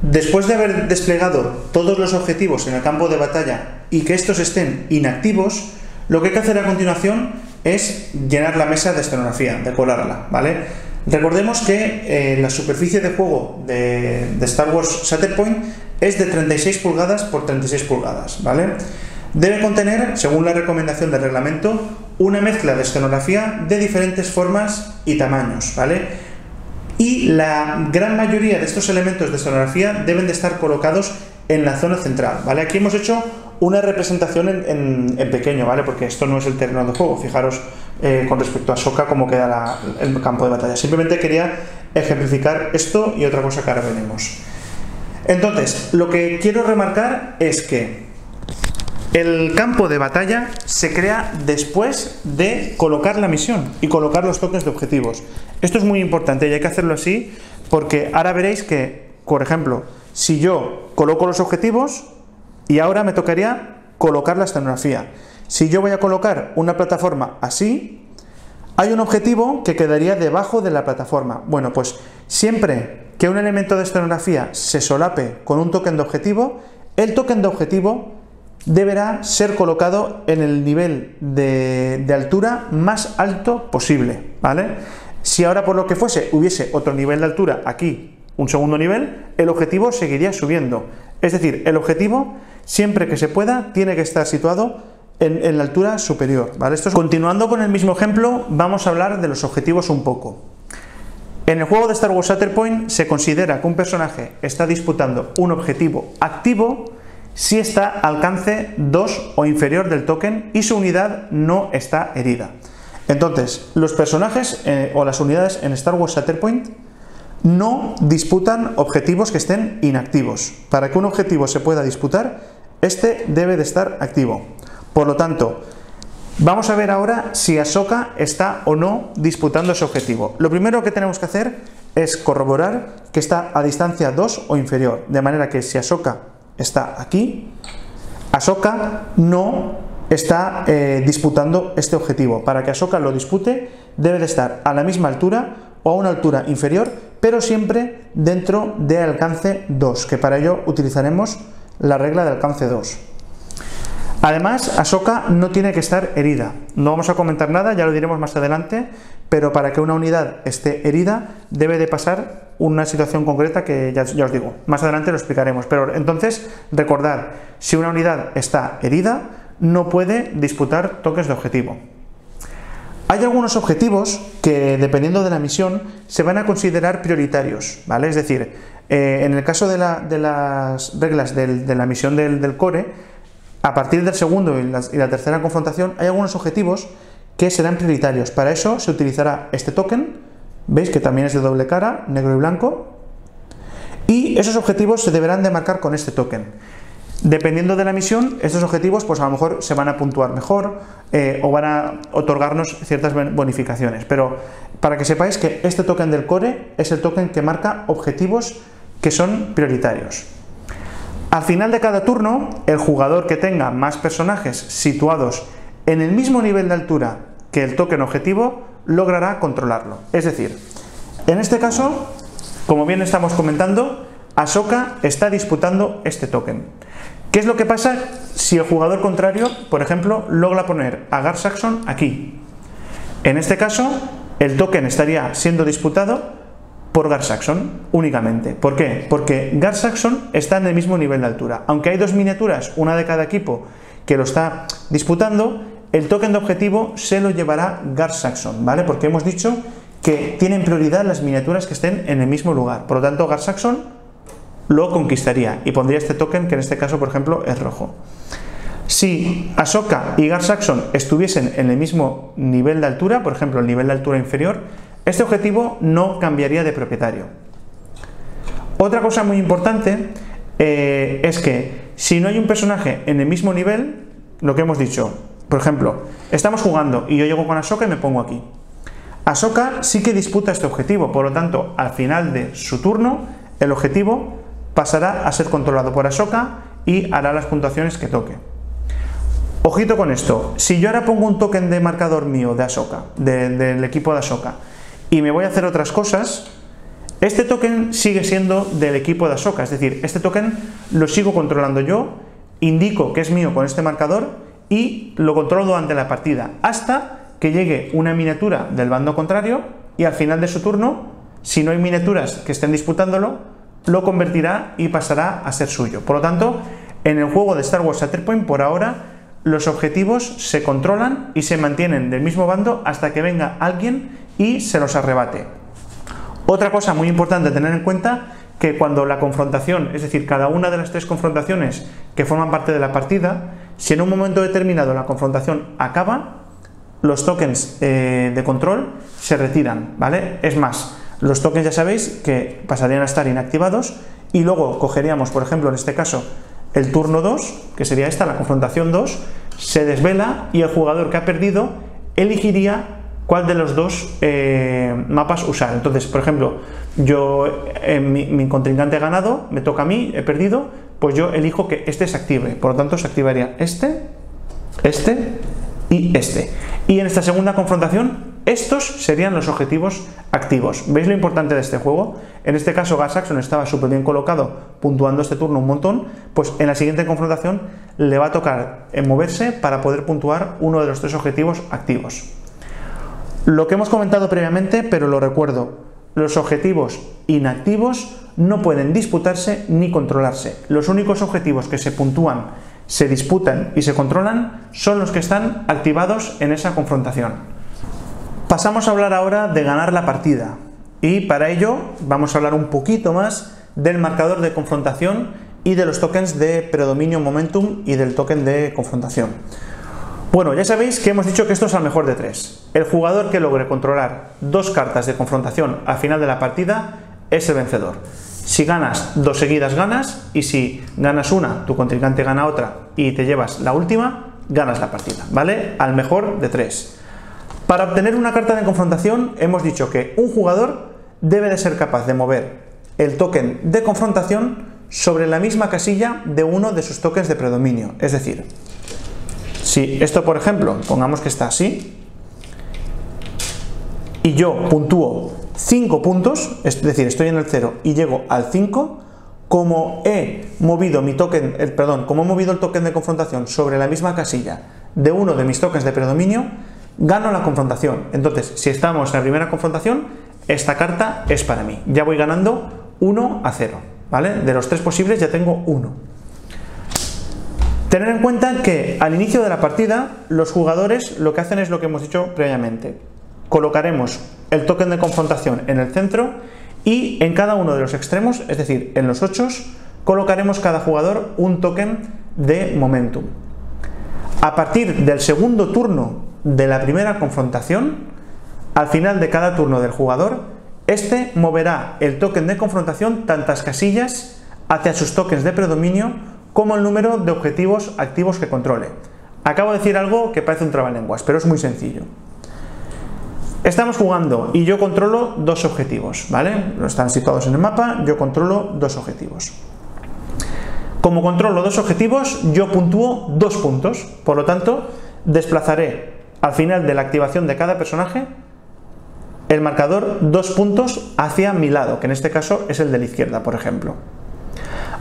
Speaker 2: Después de haber desplegado todos los objetivos en el campo de batalla y que estos estén inactivos, lo que hay que hacer a continuación es llenar la mesa de escenografía, decorarla, ¿vale? Recordemos que la superficie de juego de Star Wars Shatterpoint es de 36 pulgadas por 36 pulgadas, ¿vale? Debe contener, según la recomendación del reglamento, una mezcla de escenografía de diferentes formas y tamaños, ¿vale? Y la gran mayoría de estos elementos de escenografía deben de estar colocados en la zona central, ¿vale? Aquí hemos hecho una representación en pequeño, ¿vale? Porque esto no es el terreno de juego. Fijaros con respecto a Ahsoka cómo queda el campo de batalla. Simplemente quería ejemplificar esto y otra cosa que ahora veremos. Entonces, lo que quiero remarcar es que el campo de batalla se crea después de colocar la misión y colocar los tokens de objetivos. Esto es muy importante y hay que hacerlo así porque ahora veréis que, por ejemplo, si yo coloco los objetivos y ahora me tocaría colocar la escenografía. Si yo voy a colocar una plataforma así, hay un objetivo que quedaría debajo de la plataforma. Bueno, pues siempre que un elemento de escenografía se solape con un token de objetivo, el token de objetivo deberá ser colocado en el nivel de altura más alto posible, ¿vale? Si ahora por lo que fuese hubiese otro nivel de altura aquí, un segundo nivel, el objetivo seguiría subiendo. Es decir, el objetivo, siempre que se pueda, tiene que estar situado en la altura superior, ¿vale? Continuando con el mismo ejemplo, vamos a hablar de los objetivos un poco. En el juego de Star Wars Shatterpoint se considera que un personaje está disputando un objetivo activo si está al alcance 2 o inferior del token y su unidad no está herida. Entonces, los personajes o las unidades en Star Wars Shatterpoint no disputan objetivos que estén inactivos. Para que un objetivo se pueda disputar, este debe de estar activo. Por lo tanto, vamos a ver ahora si Ahsoka está o no disputando ese objetivo. Lo primero que tenemos que hacer es corroborar que está a distancia 2 o inferior, de manera que si Ahsoka está aquí, Ahsoka no está disputando este objetivo. Para que Ahsoka lo dispute, debe de estar a la misma altura o a una altura inferior, pero siempre dentro de alcance 2, que para ello utilizaremos la regla de alcance 2. Además, Ahsoka no tiene que estar herida. No vamos a comentar nada, ya lo diremos más adelante, pero para que una unidad esté herida debe de pasar una situación concreta que ya os digo, más adelante lo explicaremos. Pero entonces, recordad, si una unidad está herida, no puede disputar toques de objetivo. Hay algunos objetivos que, dependiendo de la misión, se van a considerar prioritarios, ¿vale? Es decir, en el caso de las reglas de la misión del core, a partir del segundo y la tercera confrontación, hay algunos objetivos que serán prioritarios. Para eso se utilizará este token, veis que también es de doble cara, negro y blanco, y esos objetivos se deberán de marcar con este token. Dependiendo de la misión, estos objetivos pues a lo mejor se van a puntuar mejor o van a otorgarnos ciertas bonificaciones, pero para que sepáis que este token del core es el token que marca objetivos que son prioritarios. Al final de cada turno, el jugador que tenga más personajes situados en el mismo nivel de altura que el token objetivo logrará controlarlo. Es decir, en este caso, como bien estamos comentando, Ahsoka está disputando este token. ¿Qué es lo que pasa si el jugador contrario, por ejemplo, logra poner a Gar Saxon aquí? En este caso, el token estaría siendo disputado por Gar Saxon únicamente. ¿Por qué? Porque Gar Saxon está en el mismo nivel de altura. Aunque hay dos miniaturas, una de cada equipo, que lo está disputando, el token de objetivo se lo llevará Gar Saxon, ¿vale? Porque hemos dicho que tienen prioridad las miniaturas que estén en el mismo lugar. Por lo tanto, Gar Saxon lo conquistaría y pondría este token, que en este caso, por ejemplo, es rojo. Si Ahsoka y Gar Saxon estuviesen en el mismo nivel de altura, por ejemplo, el nivel de altura inferior, este objetivo no cambiaría de propietario. Otra cosa muy importante es que si no hay un personaje en el mismo nivel, lo que hemos dicho, por ejemplo, estamos jugando y yo llego con Ahsoka y me pongo aquí. Ahsoka sí que disputa este objetivo, por lo tanto, al final de su turno, el objetivo pasará a ser controlado por Ahsoka y hará las puntuaciones que toque. Ojito con esto, si yo ahora pongo un token de marcador mío de Ahsoka, del equipo de Ahsoka, y me voy a hacer otras cosas, este token sigue siendo del equipo de Ahsoka, es decir, este token lo sigo controlando yo, indico que es mío con este marcador y lo controlo durante la partida, hasta que llegue una miniatura del bando contrario y al final de su turno, si no hay miniaturas que estén disputándolo, lo convertirá y pasará a ser suyo. Por lo tanto, en el juego de Star Wars Shatterpoint, por ahora, los objetivos se controlan y se mantienen del mismo bando hasta que venga alguien y se los arrebate. Otra cosa muy importante a tener en cuenta, que cuando la confrontación, es decir, cada una de las tres confrontaciones que forman parte de la partida, si en un momento determinado la confrontación acaba, los tokens de control se retiran, ¿vale? Es más, los tokens ya sabéis que pasarían a estar inactivados y luego cogeríamos, por ejemplo, en este caso, el turno 2, que sería esta, la confrontación 2, se desvela y el jugador que ha perdido elegiría cuál de los dos mapas usar. Entonces, por ejemplo, yo, mi contrincante ha ganado, me toca a mí, he perdido, pues yo elijo que este se active. Por lo tanto, se activaría este y este. Y en esta segunda confrontación, estos serían los objetivos activos. ¿Veis lo importante de este juego? En este caso, Gar Saxon estaba súper bien colocado, puntuando este turno un montón, pues en la siguiente confrontación le va a tocar moverse para poder puntuar uno de los tres objetivos activos. Lo que hemos comentado previamente, pero lo recuerdo, los objetivos inactivos no pueden disputarse ni controlarse. Los únicos objetivos que se puntúan, se disputan y se controlan son los que están activados en esa confrontación. Pasamos a hablar ahora de ganar la partida y para ello vamos a hablar un poquito más del marcador de confrontación y de los tokens de predominio momentum y del token de confrontación. Bueno, ya sabéis que hemos dicho que esto es al mejor de tres. El jugador que logre controlar dos cartas de confrontación al final de la partida es el vencedor. Si ganas dos seguidas ganas, y si ganas una, tu contrincante gana otra y te llevas la última, ganas la partida, ¿vale? Al mejor de tres. Para obtener una carta de confrontación hemos dicho que un jugador debe de ser capaz de mover el token de confrontación sobre la misma casilla de uno de sus tokens de predominio. Es decir, Si esto, por ejemplo, pongamos que está así, y yo puntúo 5 puntos, es decir, estoy en el 0 y llego al 5, como he movido mi token, como he movido el token de confrontación sobre la misma casilla de uno de mis tokens de predominio, gano la confrontación. Entonces, si estamos en la primera confrontación, esta carta es para mí. Ya voy ganando 1-0, ¿vale? De los 3 posibles ya tengo 1. Tener en cuenta que al inicio de la partida, los jugadores lo que hacen es lo que hemos dicho previamente. Colocaremos el token de confrontación en el centro y en cada uno de los extremos, es decir, en los 8, colocaremos cada jugador un token de momentum. A partir del segundo turno de la primera confrontación, al final de cada turno del jugador, este moverá el token de confrontación tantas casillas hacia sus tokens de predominio como el número de objetivos activos que controle. Acabo de decir algo que parece un trabalenguas, pero es muy sencillo. Estamos jugando y yo controlo 2 objetivos, ¿vale? Están situados en el mapa, yo controlo 2 objetivos. Como controlo 2 objetivos, yo puntúo 2 puntos, por lo tanto, desplazaré al final de la activación de cada personaje el marcador 2 puntos hacia mi lado, que en este caso es el de la izquierda, por ejemplo.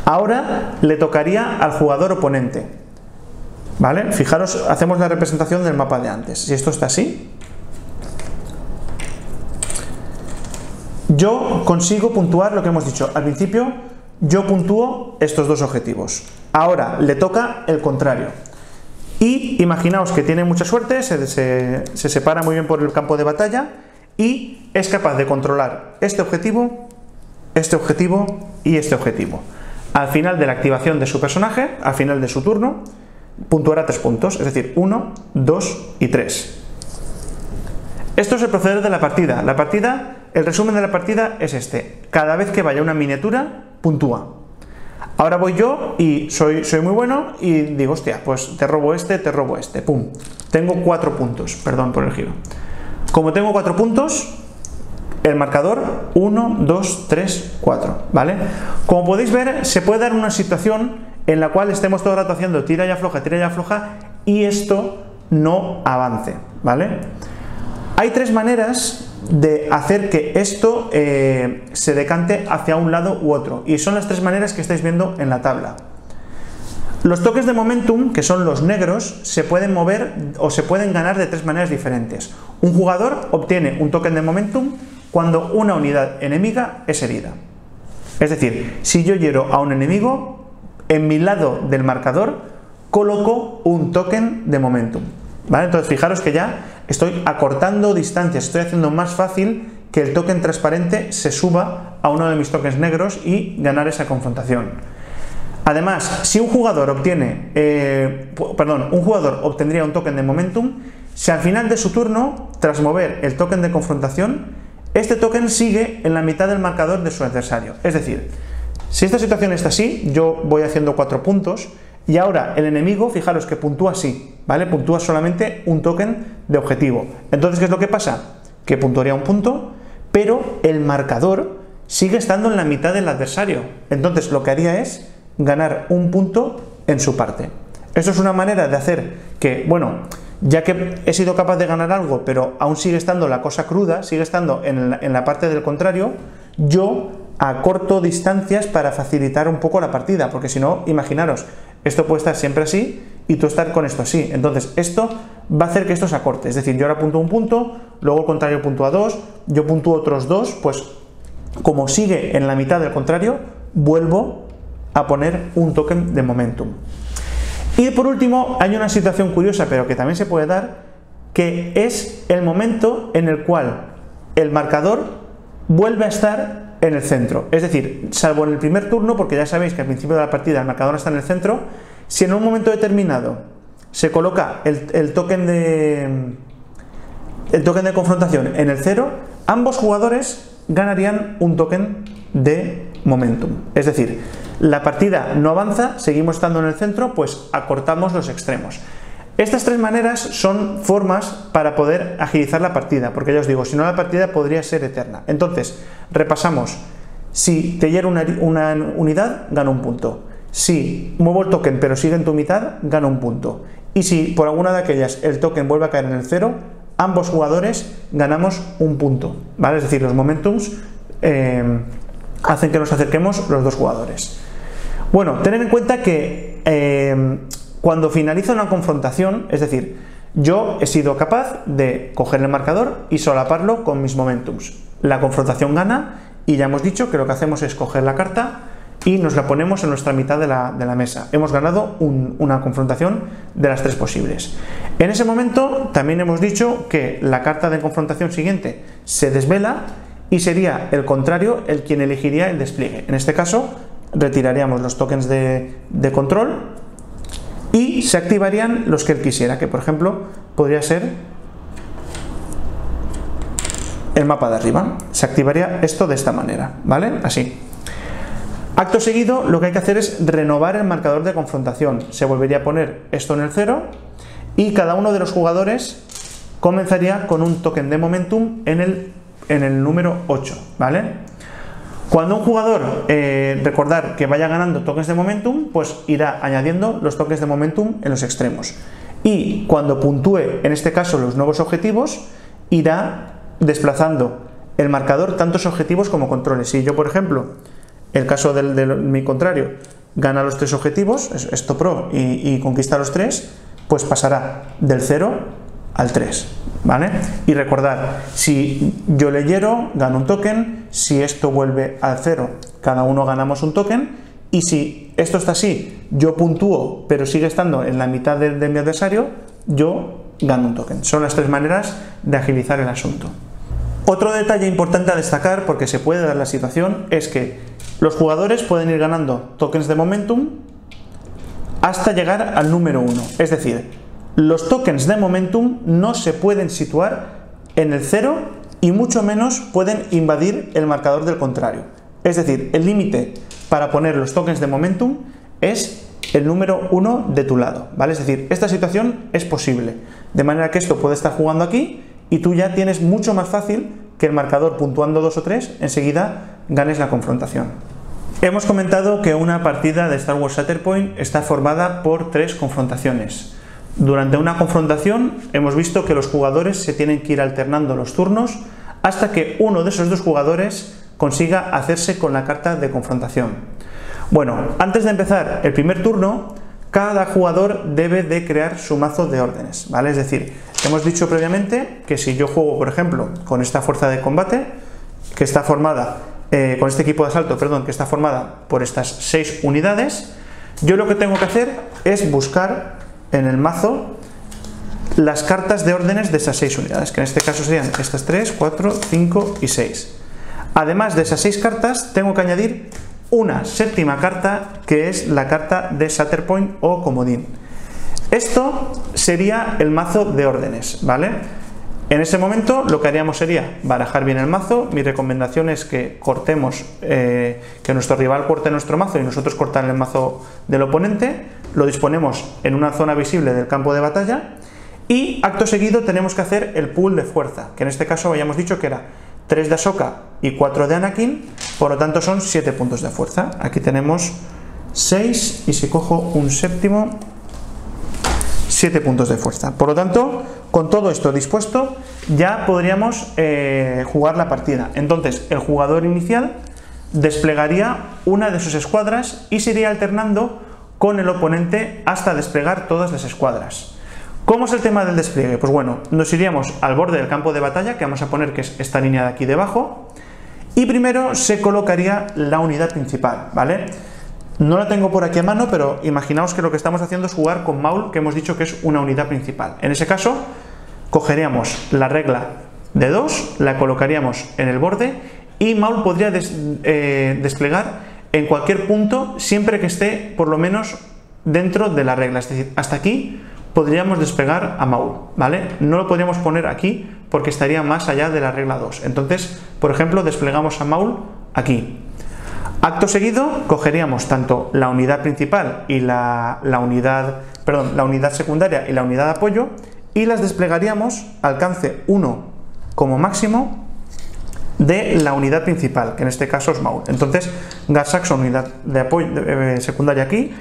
Speaker 2: Ahora le tocaría al jugador oponente, ¿vale? Fijaros, hacemos la representación del mapa de antes. Si esto está así, yo consigo puntuar lo que hemos dicho al principio. Yo puntúo estos 2 objetivos. Ahora le toca el contrario. Y imaginaos que tiene mucha suerte, se separa muy bien por el campo de batalla y es capaz de controlar este objetivo y este objetivo. Al final de la activación de su personaje, al final de su turno, puntuará 3 puntos, es decir, 1, 2 y 3. Esto es el proceder de la partida. El resumen de la partida es este. Cada vez que vaya una miniatura, puntúa. Ahora voy yo y soy muy bueno y digo, hostia, pues te robo este, pum. Tengo 4 puntos, perdón por el giro. Como tengo 4 puntos, el marcador 1, 2, 3, 4, ¿vale? Como podéis ver, se puede dar una situación en la cual estemos todo el rato haciendo tira y afloja y esto no avance, ¿vale? Hay 3 maneras de hacer que esto se decante hacia un lado u otro, y son las 3 maneras que estáis viendo en la tabla. Los tokens de momentum, que son los negros, se pueden mover o se pueden ganar de 3 maneras diferentes. Un jugador obtiene un token de momentum cuando una unidad enemiga es herida. Es decir, si yo hiero a un enemigo, en mi lado del marcador coloco un token de momentum, ¿vale? Entonces fijaros que ya estoy acortando distancias, estoy haciendo más fácil que el token transparente se suba a uno de mis tokens negros y ganar esa confrontación. Además, si un jugador obtendría un token de momentum, si al final de su turno, tras mover el token de confrontación, este token sigue en la mitad del marcador de su adversario. Es decir, si esta situación está así, yo voy haciendo 4 puntos, y ahora el enemigo, fijaros que puntúa así, ¿vale? Puntúa solamente un token de objetivo. Entonces, ¿qué es lo que pasa? Que puntuaría un punto, pero el marcador sigue estando en la mitad del adversario. Entonces, lo que haría es ganar un punto en su parte. Esto es una manera de hacer que, bueno, ya que he sido capaz de ganar algo, pero aún sigue estando la cosa cruda, sigue estando en la parte del contrario, yo acorto distancias para facilitar un poco la partida, porque si no, imaginaros, esto puede estar siempre así y tú estar con esto así. Entonces esto va a hacer que esto se acorte, es decir, yo ahora puntúo un punto, luego el contrario puntúa 2, yo puntúo otros 2, pues como sigue en la mitad del contrario, vuelvo a poner un token de momentum. Y por último, hay una situación curiosa, pero que también se puede dar, que es el momento en el cual el marcador vuelve a estar en el centro. Es decir, salvo en el primer turno, porque ya sabéis que al principio de la partida el marcador está en el centro, si en un momento determinado se coloca el token de confrontación en el 0, ambos jugadores ganarían un token de momentum. Es decir, la partida no avanza, seguimos estando en el centro, pues acortamos los extremos. Estas 3 maneras son formas para poder agilizar la partida, porque ya os digo, si no la partida podría ser eterna. Entonces, repasamos. Si te hiero una unidad, gano un punto. Si muevo el token pero sigue en tu mitad, gano un punto. Y si por alguna de aquellas el token vuelve a caer en el 0, ambos jugadores ganamos un punto, ¿vale? Es decir, los momentums hacen que nos acerquemos los dos jugadores. Bueno, tened en cuenta que cuando finaliza una confrontación, es decir, yo he sido capaz de coger el marcador y solaparlo con mis momentums. La confrontación gana y ya hemos dicho que lo que hacemos es coger la carta y nos la ponemos en nuestra mitad de la mesa. Hemos ganado una confrontación de las 3 posibles. En ese momento también hemos dicho que la carta de confrontación siguiente se desvela y sería el contrario el quien elegiría el despliegue. En este caso retiraríamos los tokens de control y se activarían los que él quisiera, que por ejemplo podría ser el mapa de arriba. Se activaría esto de esta manera, ¿vale? Así. Acto seguido, lo que hay que hacer es renovar el marcador de confrontación. Se volvería a poner esto en el 0 y cada uno de los jugadores comenzaría con un token de momentum en el número 8, ¿vale? Cuando un jugador, recordar que vaya ganando tokens de momentum, pues irá añadiendo los tokens de momentum en los extremos. Y cuando puntúe, en este caso, los nuevos objetivos, irá desplazando el marcador tantos objetivos como controles. Si yo, por ejemplo, el caso de mi contrario, gana los 3 objetivos, esto pro, y conquista los 3, pues pasará del 0 al 3, ¿vale? Y recordar, si yo le hiero, gano un token, si esto vuelve al 0, cada uno ganamos un token, y si esto está así, yo puntúo, pero sigue estando en la mitad de mi adversario, yo gano un token. Son las 3 maneras de agilizar el asunto. Otro detalle importante a destacar, porque se puede dar la situación, es que los jugadores pueden ir ganando tokens de momentum hasta llegar al número 1. Es decir, los tokens de momentum no se pueden situar en el 0 y mucho menos pueden invadir el marcador del contrario. Es decir, el límite para poner los tokens de momentum es el número 1 de tu lado, ¿vale? Es decir, esta situación es posible, de manera que esto puede estar jugando aquí y tú ya tienes mucho más fácil que el marcador puntuando 2 o 3, enseguida ganes la confrontación. Hemos comentado que una partida de Star Wars Shatterpoint está formada por 3 confrontaciones. Durante una confrontación hemos visto que los jugadores se tienen que ir alternando los turnos hasta que uno de esos 2 jugadores consiga hacerse con la carta de confrontación. Bueno, antes de empezar el primer turno, cada jugador debe de crear su mazo de órdenes, ¿vale? Es decir, hemos dicho previamente que si yo juego, por ejemplo, con esta fuerza de combate, que está formada, con este equipo de asalto, perdón, que está formada por estas 6 unidades, yo lo que tengo que hacer es buscar en el mazo las cartas de órdenes de esas 6 unidades, que en este caso serían estas 3, 4, 5 y 6. Además de esas 6 cartas, tengo que añadir una 7ª carta, que es la carta de Shatterpoint o comodín. Esto sería el mazo de órdenes, ¿vale? En ese momento lo que haríamos sería barajar bien el mazo. Mi recomendación es que cortemos, que nuestro rival corte nuestro mazo y nosotros cortar el mazo del oponente. Lo disponemos en una zona visible del campo de batalla y acto seguido tenemos que hacer el pool de fuerza, que en este caso habíamos dicho que era 3 de Ahsoka y 4 de Anakin, por lo tanto son 7 puntos de fuerza. Aquí tenemos 6 y si cojo un 7º, 7 puntos de fuerza. Por lo tanto, con todo esto dispuesto, ya podríamos jugar la partida. Entonces, el jugador inicial desplegaría una de sus escuadras y se iría alternando con el oponente hasta desplegar todas las escuadras. ¿Cómo es el tema del despliegue? Pues bueno, nos iríamos al borde del campo de batalla, que vamos a poner que es esta línea de aquí debajo, y primero se colocaría la unidad principal, ¿vale? No la tengo por aquí a mano, pero imaginaos que lo que estamos haciendo es jugar con Maul, que hemos dicho que es una unidad principal. En ese caso, cogeríamos la regla de 2, la colocaríamos en el borde y Maul podría desplegar en cualquier punto siempre que esté por lo menos dentro de la regla. Es decir, hasta aquí podríamos desplegar a Maul, ¿vale? No lo podríamos poner aquí porque estaría más allá de la regla 2. Entonces, por ejemplo, desplegamos a Maul aquí. Acto seguido, cogeríamos tanto la unidad principal y la unidad secundaria y la unidad de apoyo y las desplegaríamos alcance 1 como máximo de la unidad principal, que en este caso es Maul. Entonces, Gar Saxon, unidad de apoyo secundaria aquí,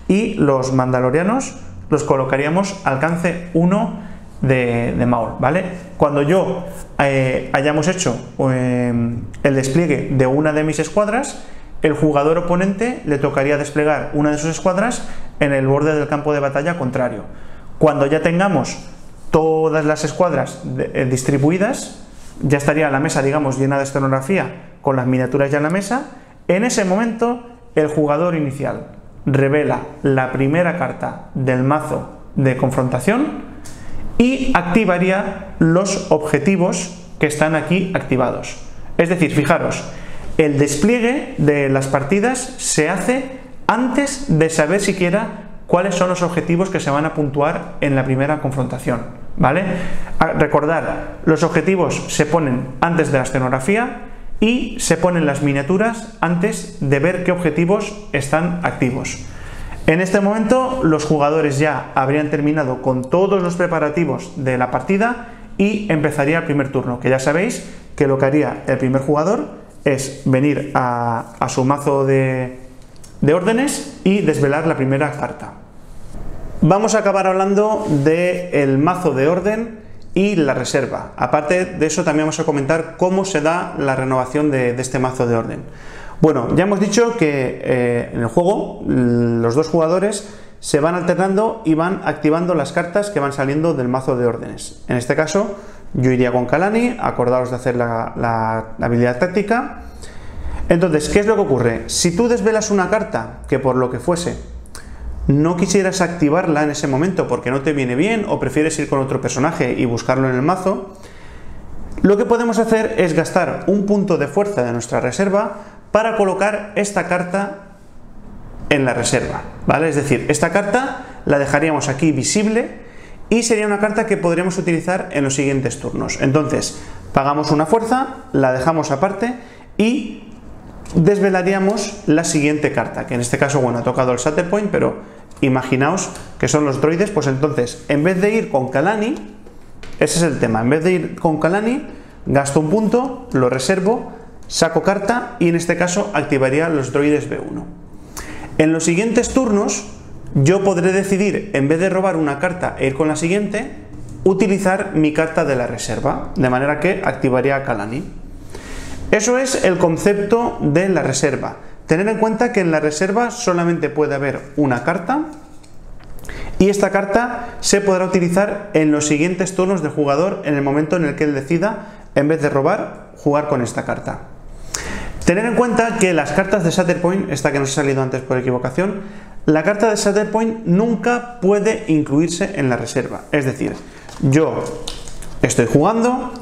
Speaker 2: y los mandalorianos los colocaríamos alcance 1 de Maul, ¿vale? Cuando yo hayamos hecho el despliegue de una de mis escuadras, el jugador oponente le tocaría desplegar una de sus escuadras en el borde del campo de batalla contrario. Cuando ya tengamos todas las escuadras distribuidas, ya estaría la mesa, digamos, llena de escenografía con las miniaturas ya en la mesa. En ese momento, el jugador inicial revela la primera carta del mazo de confrontación y activaría los objetivos que están aquí activados. Es decir, fijaros, el despliegue de las partidas se hace antes de saber siquiera cuáles son los objetivos que se van a puntuar en la primera confrontación, ¿vale? Recordar, los objetivos se ponen antes de la escenografía y se ponen las miniaturas antes de ver qué objetivos están activos. En este momento los jugadores ya habrían terminado con todos los preparativos de la partida y empezaría el primer turno, que ya sabéis que lo que haría el primer jugador es venir a su mazo de órdenes y desvelar la primera carta. Vamos a acabar hablando del mazo de orden y la reserva. Aparte de eso, también vamos a comentar cómo se da la renovación de este mazo de orden. Bueno, ya hemos dicho que en el juego los dos jugadores se van alternando y van activando las cartas que van saliendo del mazo de órdenes. En este caso, yo iría con Kalani, acordaos de hacer la habilidad táctica. Entonces, ¿qué es lo que ocurre? Si tú desvelas una carta que por lo que fuese no quisieras activarla en ese momento porque no te viene bien o prefieres ir con otro personaje y buscarlo en el mazo, lo que podemos hacer es gastar un punto de fuerza de nuestra reserva para colocar esta carta en la reserva, ¿vale? Es decir, esta carta la dejaríamos aquí visible y sería una carta que podríamos utilizar en los siguientes turnos. Entonces, pagamos una fuerza, la dejamos aparte y desvelaríamos la siguiente carta, que en este caso, bueno, ha tocado el Shatterpoint, pero imaginaos que son los droides. Pues entonces, en vez de ir con Kalani, ese es el tema, en vez de ir con Kalani, gasto un punto, lo reservo, saco carta y en este caso activaría los droides B1. En los siguientes turnos, yo podré decidir, en vez de robar una carta e ir con la siguiente, utilizar mi carta de la reserva, de manera que activaría a Kalani. Eso es el concepto de la reserva. Tener en cuenta que en la reserva solamente puede haber una carta y esta carta se podrá utilizar en los siguientes turnos del jugador en el momento en el que él decida, en vez de robar, jugar con esta carta. Tener en cuenta que las cartas de Shatterpoint, esta que nos ha salido antes por equivocación, la carta de Shatterpoint nunca puede incluirse en la reserva. Es decir, yo estoy jugando,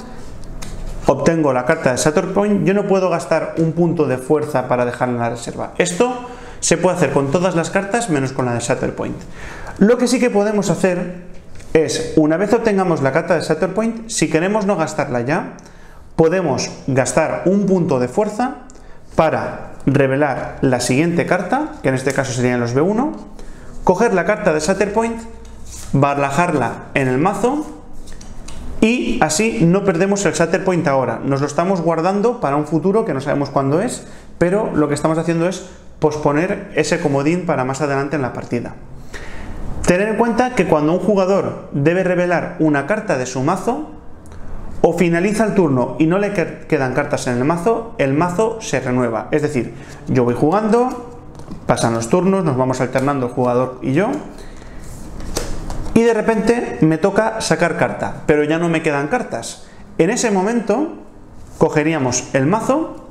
Speaker 2: obtengo la carta de Shatterpoint, yo no puedo gastar un punto de fuerza para dejarla en la reserva. Esto se puede hacer con todas las cartas menos con la de Shatterpoint. Lo que sí que podemos hacer es, una vez obtengamos la carta de Shatterpoint, si queremos no gastarla ya, podemos gastar un punto de fuerza para revelar la siguiente carta, que en este caso serían los B1, coger la carta de Shatterpoint, barajarla en el mazo y así no perdemos el Shatterpoint ahora. Nos lo estamos guardando para un futuro que no sabemos cuándo es, pero lo que estamos haciendo es posponer ese comodín para más adelante en la partida. Tener en cuenta que cuando un jugador debe revelar una carta de su mazo, o finaliza el turno y no le quedan cartas en el mazo se renueva. Es decir, yo voy jugando, pasan los turnos, nos vamos alternando el jugador y yo, y de repente me toca sacar carta, pero ya no me quedan cartas. En ese momento cogeríamos el mazo,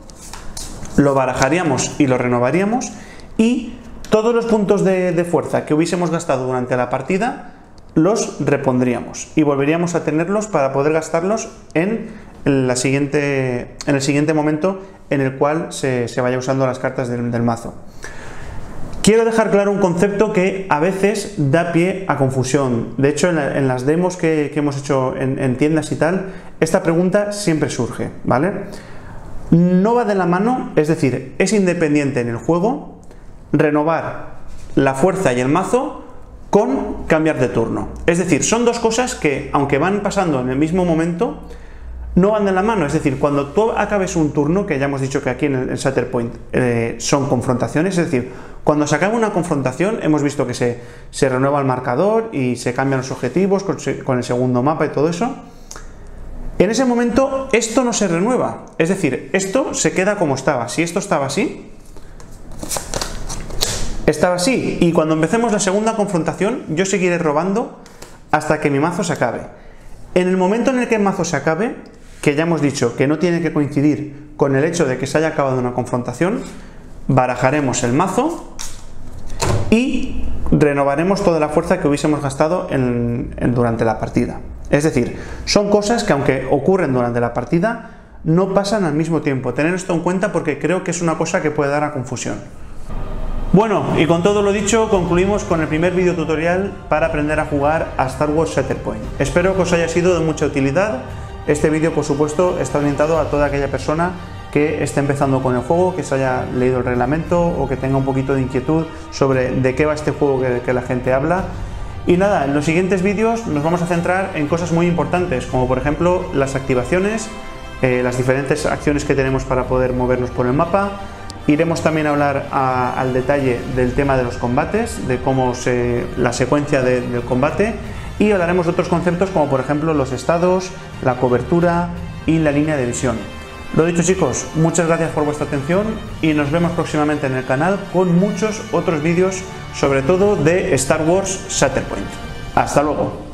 Speaker 2: lo barajaríamos y lo renovaríamos, y todos los puntos de fuerza que hubiésemos gastado durante la partida los repondríamos y volveríamos a tenerlos para poder gastarlos en el siguiente momento en el cual se vaya usando las cartas del mazo. Quiero dejar claro un concepto que a veces da pie a confusión. De hecho, en las demos que hemos hecho en tiendas y tal, esta pregunta siempre surge, ¿vale? No va de la mano, es decir, es independiente en el juego renovar la fuerza y el mazo con cambiar de turno. Es decir, son dos cosas que, aunque van pasando en el mismo momento, no van de la mano. Es decir, cuando tú acabes un turno, que ya hemos dicho que aquí en el Shatterpoint son confrontaciones, es decir, cuando se acaba una confrontación hemos visto que se renueva el marcador y se cambian los objetivos con el segundo mapa y todo eso. En ese momento esto no se renueva, es decir, esto se queda como estaba. Si esto estaba así, y cuando empecemos la segunda confrontación yo seguiré robando hasta que mi mazo se acabe. En el momento en el que el mazo se acabe, que ya hemos dicho que no tiene que coincidir con el hecho de que se haya acabado una confrontación, barajaremos el mazo y renovaremos toda la fuerza que hubiésemos gastado durante la partida. Es decir, son cosas que aunque ocurren durante la partida, no pasan al mismo tiempo. Tener esto en cuenta porque creo que es una cosa que puede dar a confusión. Bueno, y con todo lo dicho, concluimos con el primer vídeo tutorial para aprender a jugar a Star Wars Shatterpoint. Espero que os haya sido de mucha utilidad. Este vídeo, por supuesto, está orientado a toda aquella persona que esté empezando con el juego, que se haya leído el reglamento o que tenga un poquito de inquietud sobre de qué va este juego que la gente habla. Y nada, en los siguientes vídeos nos vamos a centrar en cosas muy importantes, como por ejemplo las activaciones, las diferentes acciones que tenemos para poder movernos por el mapa. Iremos también a hablar al detalle del tema de los combates, de cómo la secuencia del combate, y hablaremos de otros conceptos como por ejemplo los estados, la cobertura y la línea de visión. Lo dicho, chicos, muchas gracias por vuestra atención y nos vemos próximamente en el canal con muchos otros vídeos, sobre todo de Star Wars Shatterpoint. ¡Hasta luego!